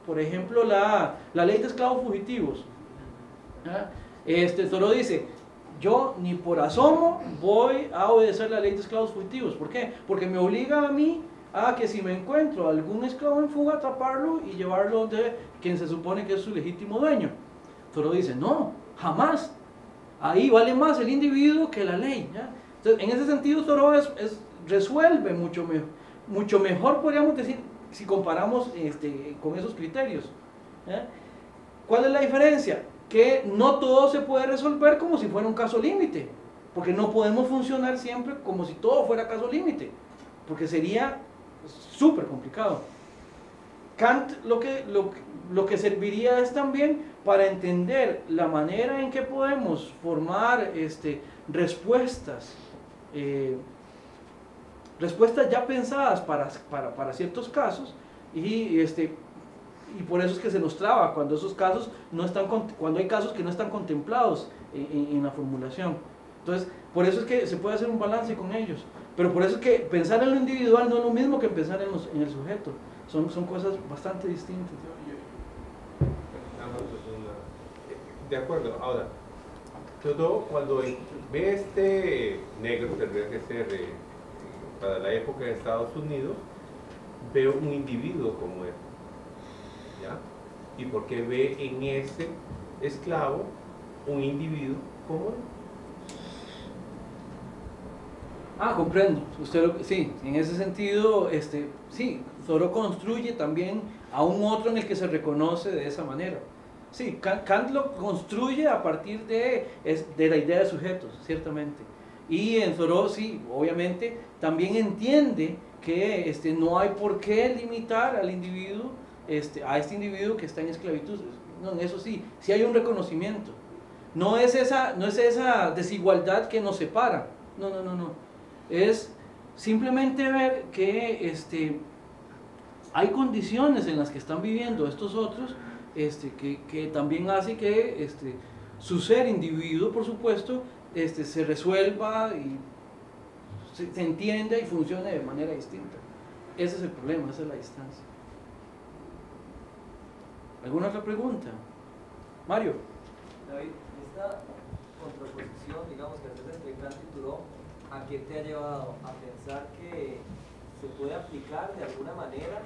por ejemplo, la ley de esclavos fugitivos, Thoreau dice, yo ni por asomo voy a obedecer la ley de esclavos fugitivos. ¿Por qué? Porque me obliga a mí a que si me encuentro algún esclavo en fuga, atraparlo y llevarlo donde quien se supone que es su legítimo dueño. Thoreau dice, no, jamás. Ahí vale más el individuo que la ley, ¿ya? Entonces, en ese sentido, Thoreau resuelve mucho mejor, podríamos decir, si comparamos con esos criterios, ¿ya? ¿Cuál es la diferencia? Que no todo se puede resolver como si fuera un caso límite, porque no podemos funcionar siempre como si todo fuera caso límite, porque sería súper complicado. Kant lo que serviría es también para entender la manera en que podemos formar respuestas ya pensadas para ciertos casos, y por eso es que se nos traba cuando esos casos cuando hay casos que no están contemplados en la formulación. Entonces, por eso es que se puede hacer un balance con ellos, pero por eso es que pensar en lo individual no es lo mismo que pensar en el sujeto. Son cosas bastante distintas. De acuerdo, ahora, todo cuando ve este negro, tendría que ser para la época de Estados Unidos, ve un individuo como él, ¿ya? ¿Y por qué ve en ese esclavo un individuo como él? Comprendo. Sí, en ese sentido, sí, Thoreau construye también a un otro en el que se reconoce de esa manera. Sí, Kant lo construye a partir de la idea de sujetos, ciertamente. Y en Thoreau, sí, obviamente, también entiende que no hay por qué limitar al individuo, a este individuo que está en esclavitud. No, en eso sí hay un reconocimiento. No es esa desigualdad que nos separa. No. Es simplemente ver que hay condiciones en las que están viviendo estos otros que también hace que su ser individuo, por supuesto, se resuelva y se entienda y funcione de manera distinta. Ese es el problema, esa es la distancia. ¿Alguna otra pregunta? Mario. David, esta contraposición, digamos, que haces entre Kant y Thoreau, ¿a qué te ha llevado a pensar que se puede aplicar de alguna manera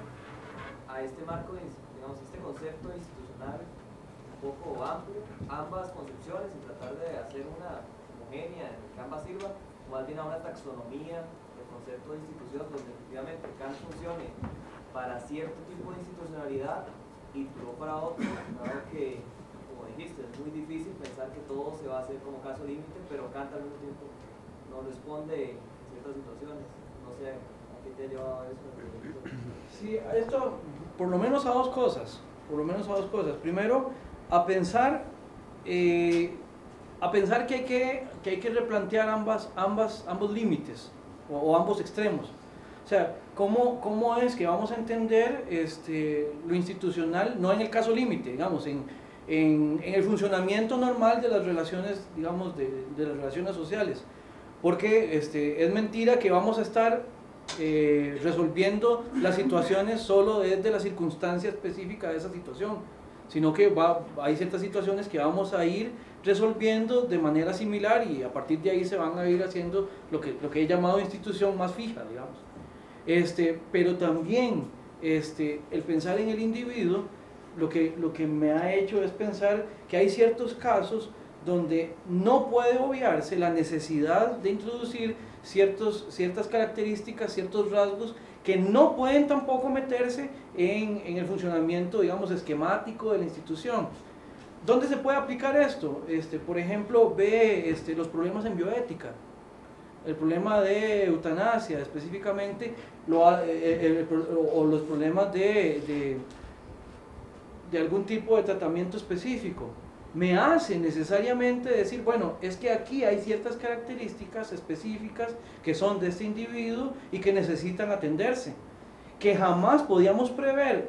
a este marco, digamos, este concepto institucional un poco amplio, ambas concepciones, y tratar de hacer una homogénea en el que ambas sirvan, o más bien a una taxonomía del concepto de institución, donde efectivamente Kant funcione para cierto tipo de institucionalidad y Thoreau para otro, dado que, como dijiste, es muy difícil pensar que todo se va a hacer como caso límite, pero Kant al mismo tiempo no responde en ciertas situaciones. No sé, ¿a qué te ha llevado eso? Sí, esto, por lo menos a dos cosas. Primero, a pensar que hay que replantear ambos límites o ambos extremos. O sea, ¿cómo es que vamos a entender lo institucional, no en el caso límite, digamos, en el funcionamiento normal de las relaciones, digamos, de las relaciones sociales? Porque es mentira que vamos a estar resolviendo las situaciones solo desde la circunstancia específica de esa situación, sino que hay ciertas situaciones que vamos a ir resolviendo de manera similar y a partir de ahí se van a ir haciendo lo que he llamado institución más fija, digamos. Pero también el pensar en el individuo, lo que me ha hecho es pensar que hay ciertos casos donde no puede obviarse la necesidad de introducir ciertas características, ciertos rasgos que no pueden tampoco meterse en el funcionamiento, digamos, esquemático de la institución. ¿Dónde se puede aplicar esto? Por ejemplo, ve los problemas en bioética, el problema de eutanasia específicamente, o los problemas de algún tipo de tratamiento específico. Me hace necesariamente decir, bueno, es que aquí hay ciertas características específicas que son de este individuo y que necesitan atenderse, que jamás podíamos prever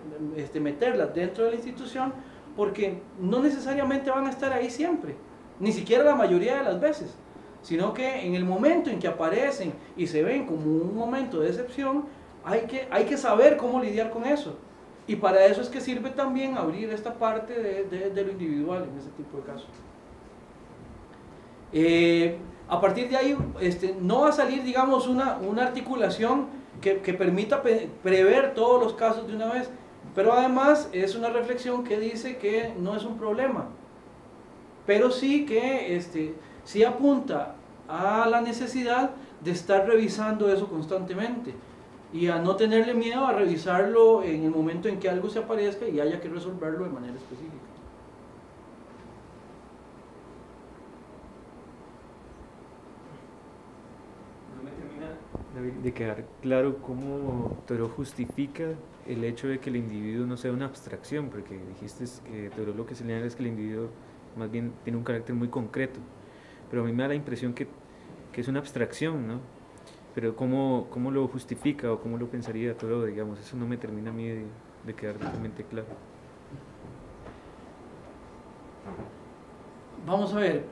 meterlas dentro de la institución, porque no necesariamente van a estar ahí siempre, ni siquiera la mayoría de las veces, sino que en el momento en que aparecen y se ven como un momento de excepción, hay que saber cómo lidiar con eso. Y para eso es que sirve también abrir esta parte de lo individual en ese tipo de casos. A partir de ahí no va a salir, digamos, una articulación que permita prever todos los casos de una vez, pero además es una reflexión que dice que no es un problema, pero sí que sí apunta a la necesidad de estar revisando eso constantemente y a no tenerle miedo a revisarlo en el momento en que algo se aparezca y haya que resolverlo de manera específica. No me termina, David, de quedar claro cómo Thoreau justifica el hecho de que el individuo no sea una abstracción, porque dijiste que Thoreau lo que señala es que el individuo más bien tiene un carácter muy concreto, pero a mí me da la impresión que es una abstracción, ¿no? Pero ¿cómo lo justifica o cómo lo pensaría Thoreau, digamos? Eso no me termina a mí de quedar totalmente claro. Vamos a ver,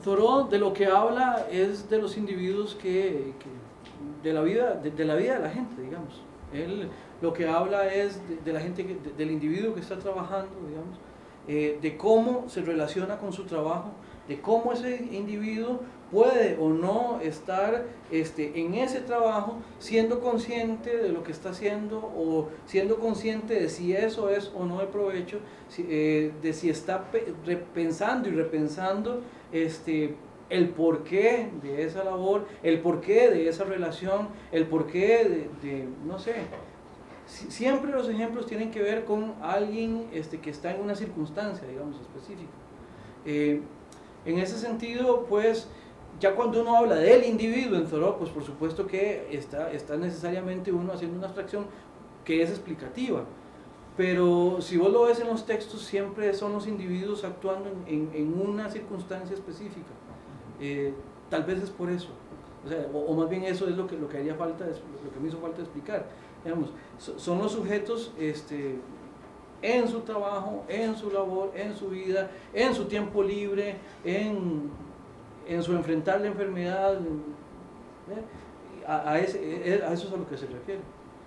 Thoreau de lo que habla es de los individuos de la vida de la gente, digamos. Él lo que habla es de la gente, del individuo que está trabajando, digamos, de cómo se relaciona con su trabajo, de cómo ese individuo puede o no estar en ese trabajo siendo consciente de lo que está haciendo o siendo consciente de si eso es o no de provecho, de si está pensando y repensando el porqué de esa labor, el porqué de esa relación, el porqué no sé. Siempre los ejemplos tienen que ver con alguien que está en una circunstancia, digamos, específica. En ese sentido, pues, ya cuando uno habla del individuo en Thoreau, pues por supuesto que está necesariamente uno haciendo una abstracción que es explicativa. Pero si vos lo ves en los textos, siempre son los individuos actuando en una circunstancia específica. Tal vez es por eso. O sea, o más bien eso es lo que haría falta, lo que me hizo falta explicar. Digamos, son los sujetos en su trabajo, en su labor, en su vida, en su tiempo libre, en su enfrentar la enfermedad. A eso es a lo que se refiere.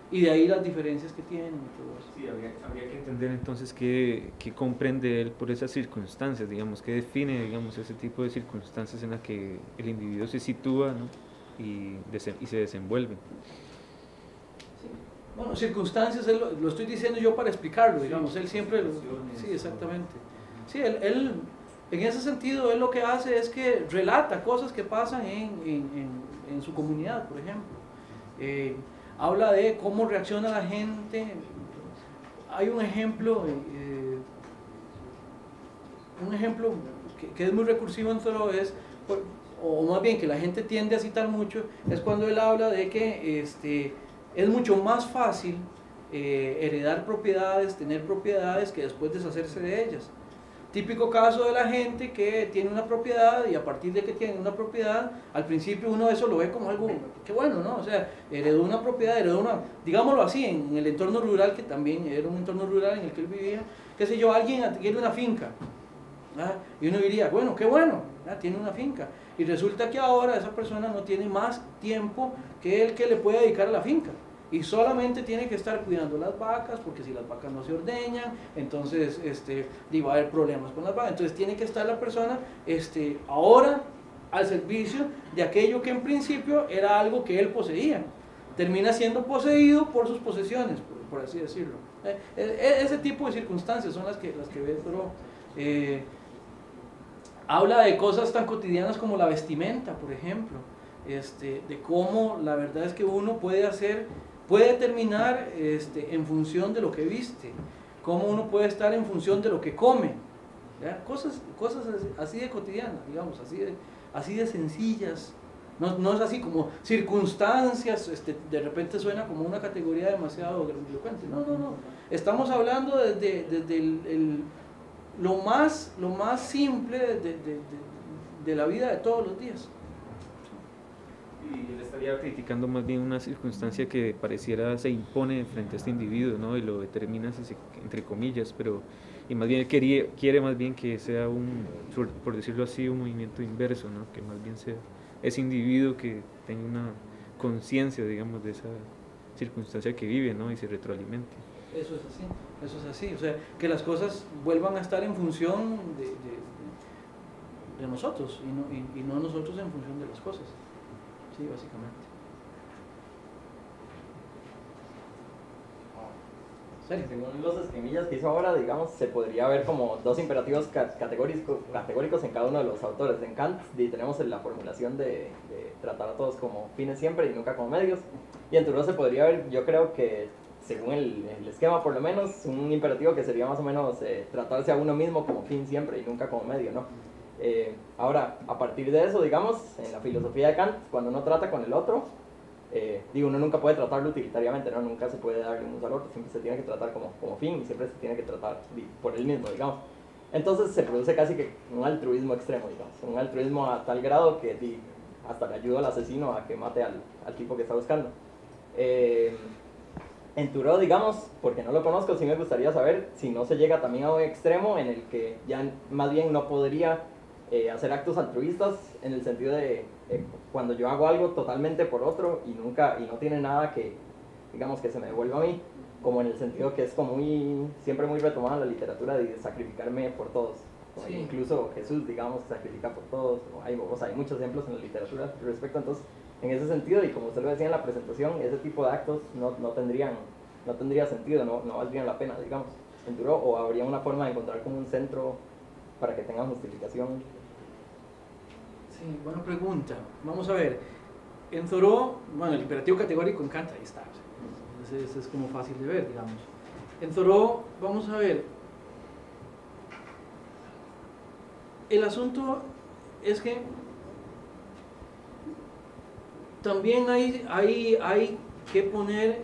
Y de ahí las diferencias que tienen y todo eso. Sí, habría que entender entonces qué comprende él por esas circunstancias, digamos, qué define, digamos, ese tipo de circunstancias en las que el individuo se sitúa, ¿no? y se desenvuelve. Sí. Bueno, circunstancias, lo estoy diciendo yo para explicarlo, digamos, sí, él siempre lo... Sí, exactamente. Sí, él, en ese sentido, él lo que hace es que relata cosas que pasan en su comunidad, por ejemplo. Habla de cómo reacciona la gente. Hay un ejemplo que es muy recursivo en Thoreau, o más bien que la gente tiende a citar mucho, es cuando él habla de que es mucho más fácil heredar propiedades, tener propiedades, que después deshacerse de ellas. Típico caso de la gente que tiene una propiedad y a partir de que tiene una propiedad, al principio uno eso lo ve como algo, qué bueno, ¿no? O sea, heredó una propiedad, digámoslo así, en el entorno rural, que también era un entorno rural en el que él vivía, qué sé yo, alguien adquiere una finca, ¿verdad? Y uno diría, bueno, qué bueno, ¿verdad? Tiene una finca. Y resulta que ahora esa persona no tiene más tiempo que el que le puede dedicar a la finca. Y solamente tiene que estar cuidando las vacas, porque si las vacas no se ordeñan, entonces va a haber problemas con las vacas. Entonces tiene que estar la persona ahora al servicio de aquello que en principio era algo que él poseía. Termina siendo poseído por sus posesiones, por así decirlo. Ese tipo de circunstancias son las que ve Thoreau. Habla de cosas tan cotidianas como la vestimenta, por ejemplo, de cómo la verdad es que uno puede determinar en función de lo que viste, cómo uno puede estar en función de lo que come, ¿ya? Cosas así de cotidianas, digamos, así de sencillas. No es así como circunstancias, de repente suena como una categoría demasiado grandilocuente. No. Estamos hablando desde lo más simple de la vida de todos los días. Y él estaría criticando más bien una circunstancia que pareciera se impone frente a este individuo, ¿no? Y lo determina entre comillas, y más bien él quiere más bien que sea por decirlo así, un movimiento inverso, ¿no? Que más bien sea ese individuo que tenga una conciencia, digamos, de esa circunstancia que vive, ¿no? Y se retroalimente. Eso es así, o sea, que las cosas vuelvan a estar en función de nosotros y no nosotros en función de las cosas. Sí, básicamente. Según los esquemillas que hizo ahora, digamos, se podría ver como dos imperativos categóricos en cada uno de los autores. En Kant tenemos la formulación de tratar a todos como fines siempre y nunca como medios. Y en Thoreau se podría ver, yo creo que, según el esquema por lo menos, un imperativo que sería más o menos tratarse a uno mismo como fin siempre y nunca como medio, ¿no? Ahora, a partir de eso, digamos, en la filosofía de Kant, cuando uno trata con el otro, uno nunca puede tratarlo utilitariamente, ¿no? Nunca se puede darle un uso al otro, siempre se tiene que tratar como fin y siempre se tiene que tratar por él mismo, digamos. Entonces se produce casi que un altruismo extremo, digamos, un altruismo a tal grado que hasta le ayuda al asesino a que mate al tipo que está buscando. En Thoreau, digamos, porque no lo conozco, sí me gustaría saber si no se llega también a un extremo en el que ya más bien no podría hacer actos altruistas, en el sentido de cuando yo hago algo totalmente por otro y no tiene nada que, digamos, que se me devuelva a mí, como en el sentido que es como siempre muy retomada la literatura de sacrificarme por todos. Sí. Incluso Jesús, digamos, sacrifica por todos. Hay muchos ejemplos en la literatura al respecto. Entonces, en ese sentido, y como usted lo decía en la presentación, ese tipo de actos no tendría sentido, no valdrían la pena, digamos, en Thoreau, o habría una forma de encontrar como un centro para que tengan justificación. Sí, buena pregunta. Vamos a ver. En Thoreau, bueno, el imperativo categórico en Kant, ahí está. Ese es como fácil de ver, digamos. En Thoreau, vamos a ver. El asunto es que también hay que poner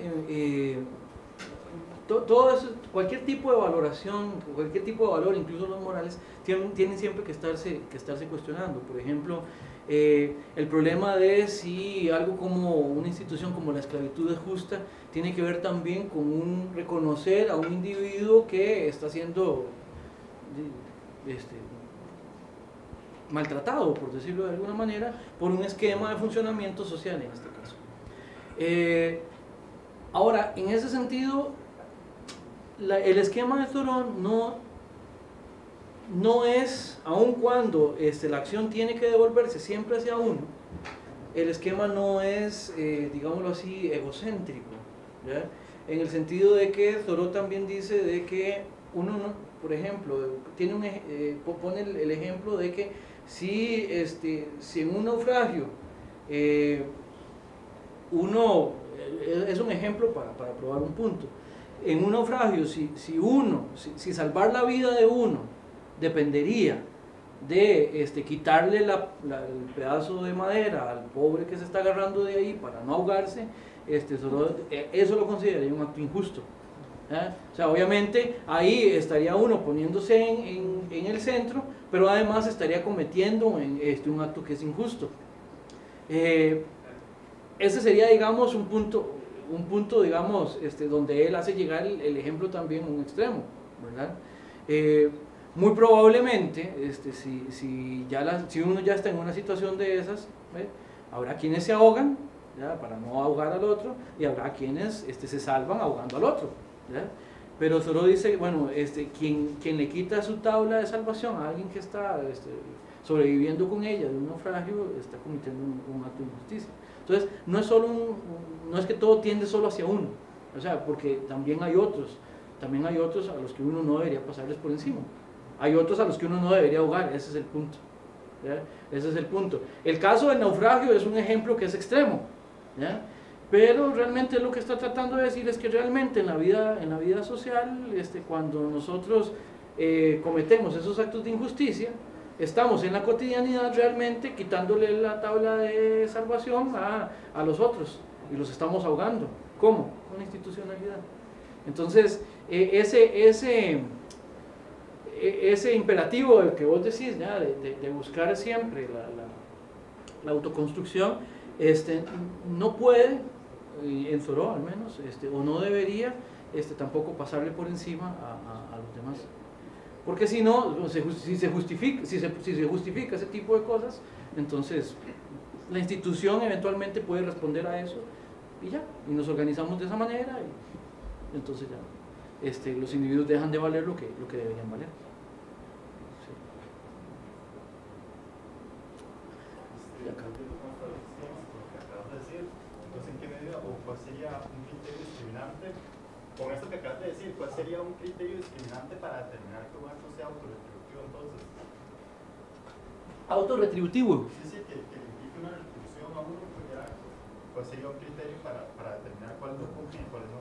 todo eso, cualquier tipo de valoración, cualquier tipo de valor, incluso los morales, tienen siempre que estarse cuestionando. Por ejemplo, el problema de si algo como una institución como la esclavitud es justa tiene que ver también con un reconocer a un individuo que está siendo maltratado, por decirlo de alguna manera, por un esquema de funcionamiento social en este caso. Ahora, en ese sentido, el esquema de Thoreau no es, aun cuando la acción tiene que devolverse siempre hacia uno, el esquema no es, digámoslo así, egocéntrico, ¿ya? En el sentido de que Thoreau también dice de que uno, por ejemplo, pone el ejemplo de que si en un naufragio es un ejemplo para probar un punto. En un naufragio, si salvar la vida de uno dependería de quitarle el pedazo de madera al pobre que se está agarrando de ahí para no ahogarse, eso lo consideraría un acto injusto. O sea, obviamente ahí estaría uno poniéndose en el centro, pero además estaría cometiendo un acto que es injusto. Ese sería, digamos, un punto digamos, donde él hace llegar el ejemplo también a un extremo, ¿verdad? Muy probablemente, si uno ya está en una situación de esas, habrá quienes se ahogan, ¿ya? Para no ahogar al otro, y habrá quienes se salvan ahogando al otro, ¿ya? Pero solo dice, bueno, quien le quita su tabla de salvación a alguien que está sobreviviendo con ella de un naufragio, está cometiendo un acto de injusticia. Entonces, no es que todo tiende solo hacia uno, o sea, porque también hay otros a los que uno no debería pasarles por encima. Hay otros a los que uno no debería ahogar, ese es el punto, ¿ya? Ese es el punto. El caso del naufragio es un ejemplo que es extremo, ¿ya? Pero realmente lo que está tratando de decir es que realmente en la vida social, cuando nosotros cometemos esos actos de injusticia, estamos en la cotidianidad realmente quitándole la tabla de salvación a los otros y los estamos ahogando. ¿Cómo? Con la institucionalidad. Entonces, ese imperativo del que vos decís, ¿ya? De buscar siempre la autoconstrucción, no puede, en Thoreau al menos, o no debería tampoco pasarle por encima a los demás. Porque si no, si se justifica ese tipo de cosas, entonces la institución eventualmente puede responder a eso y ya, y nos organizamos de esa manera y entonces ya los individuos dejan de valer lo que deberían valer. Sí. Entonces, ¿en qué medida o cuál sería un criterio discriminante? Con esto que acabas de decir, ¿cuál sería un criterio discriminante para determinar que un acto sea autorretributivo entonces? ¿Autorretributivo? Sí, que le implique una retribución a uno por cualquier acto. ¿Cuál sería un criterio para determinar cuáles no cumplen y cuáles no?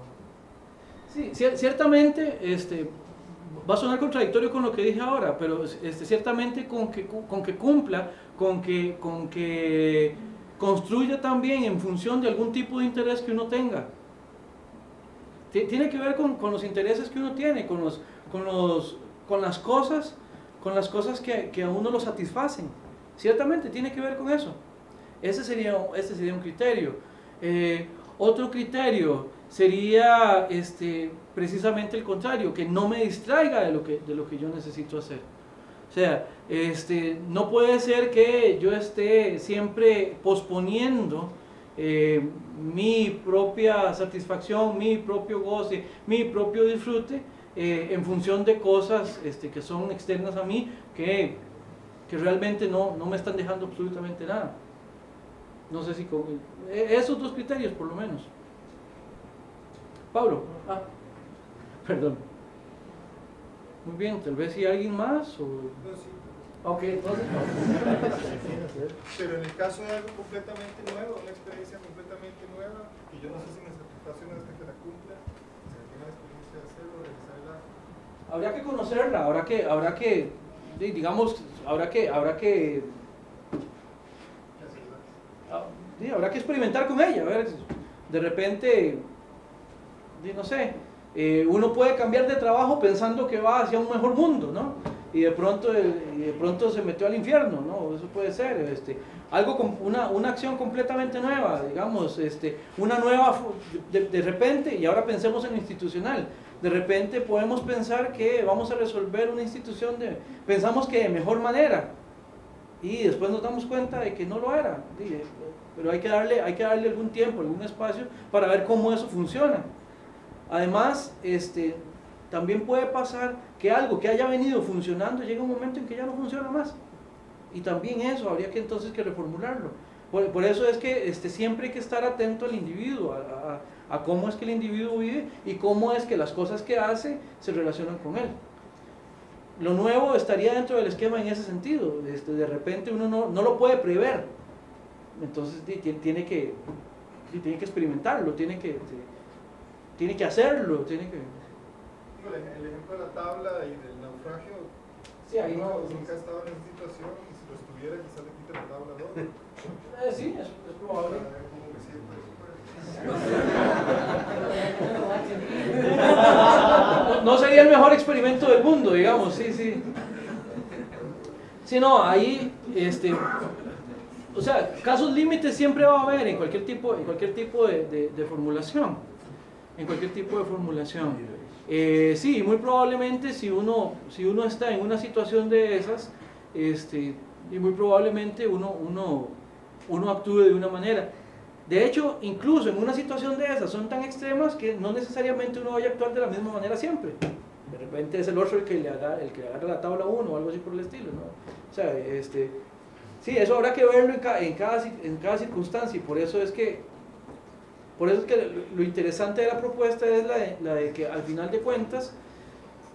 Sí, ciertamente va a sonar contradictorio con lo que dije ahora, pero ciertamente con que cumpla, con que construya también en función de algún tipo de interés que uno tenga. Tiene que ver con los intereses que uno tiene, con las cosas que a uno lo satisfacen. Ciertamente tiene que ver con eso. Ese sería un criterio. Otro criterio sería precisamente el contrario, que no me distraiga de lo que yo necesito hacer. O sea, no puede ser que yo esté siempre posponiendo mi propia satisfacción, mi propio goce, mi propio disfrute en función de cosas que son externas a mí, que realmente no me están dejando absolutamente nada. No sé si esos dos criterios por lo menos. Pablo, perdón. Muy bien, tal vez si alguien más o... No, sí. Ok, entonces... Pero en el caso de algo completamente nuevo, una experiencia completamente nueva, y yo no sé si me satisface una vez que la cumpla, si tiene la experiencia de hacerlo, realizarla. Habría que conocerla, habrá que experimentar con ella, a ver, de repente, no sé, uno puede cambiar de trabajo pensando que va hacia un mejor mundo, ¿no? y de pronto se metió al infierno, ¿no? Eso puede ser, algo con una acción completamente nueva, digamos, una nueva, de repente, y ahora pensemos en lo institucional, de repente podemos pensar que vamos a resolver una institución, pensamos que de mejor manera, y después nos damos cuenta de que no lo era, pero hay que darle algún tiempo, algún espacio para ver cómo eso funciona. Además, también puede pasar que algo que haya venido funcionando llega un momento en que ya no funciona más, y también eso habría que entonces que reformularlo. Por eso es que siempre hay que estar atento al individuo, a cómo es que el individuo vive y cómo es que las cosas que hace se relacionan con él. Lo nuevo estaría dentro del esquema en ese sentido. De repente uno no lo puede prever, entonces tiene que experimentarlo, tiene que hacerlo, tiene que... El ejemplo de la tabla y del naufragio, sí, ahí no, nunca ha estado en esa situación, y si lo estuviera quizás le quite la tabla, ¿no? Sí, es probable. Como que siempre No sería el mejor experimento del mundo, digamos, sí. Sí, no, ahí, o sea, casos límites siempre va a haber en cualquier tipo de formulación, sí, muy probablemente si uno está en una situación de esas, y muy probablemente uno actúe de una manera. De hecho, incluso en una situación de esas son tan extremas que no necesariamente uno vaya a actuar de la misma manera siempre. De repente es el otro el que le agarra la tabla a uno o algo así por el estilo, ¿no? O sea, sí, eso habrá que verlo en cada circunstancia, y por eso es que lo interesante de la propuesta es la de que al final de cuentas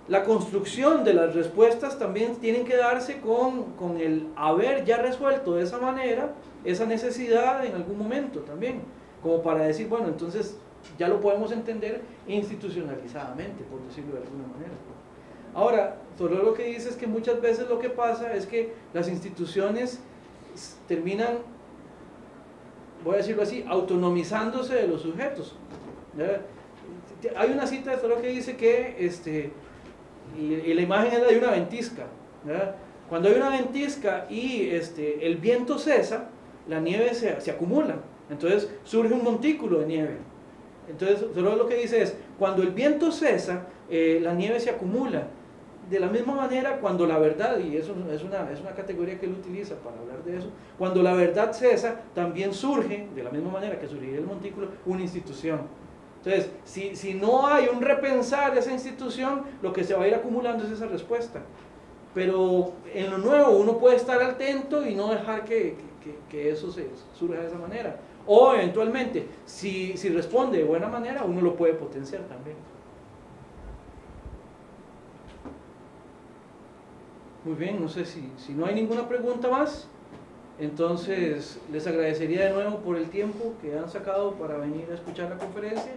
la construcción de las respuestas también tienen que darse con el haber ya resuelto de esa manera esa necesidad en algún momento también, como para decir, bueno, entonces ya lo podemos entender institucionalizadamente, por decirlo de alguna manera. Ahora, solo lo que dice es que muchas veces lo que pasa es que las instituciones terminan, voy a decirlo así, autonomizándose de los sujetos. Hay una cita de Thoreau que dice que, y la imagen es la de una ventisca, ¿verdad? Cuando hay una ventisca y el viento cesa, la nieve se acumula, entonces surge un montículo de nieve. Entonces Thoreau lo que dice es, cuando el viento cesa, la nieve se acumula. De la misma manera, cuando la verdad, y eso es una categoría que él utiliza para hablar de eso, cuando la verdad cesa, también surge, de la misma manera que surgiría el montículo, una institución. Entonces, si no hay un repensar de esa institución, lo que se va a ir acumulando es esa respuesta. Pero en lo nuevo uno puede estar atento y no dejar que eso surja de esa manera. O eventualmente, si responde de buena manera, uno lo puede potenciar también. Muy bien, no sé si no hay ninguna pregunta más, entonces les agradecería de nuevo por el tiempo que han sacado para venir a escuchar la conferencia.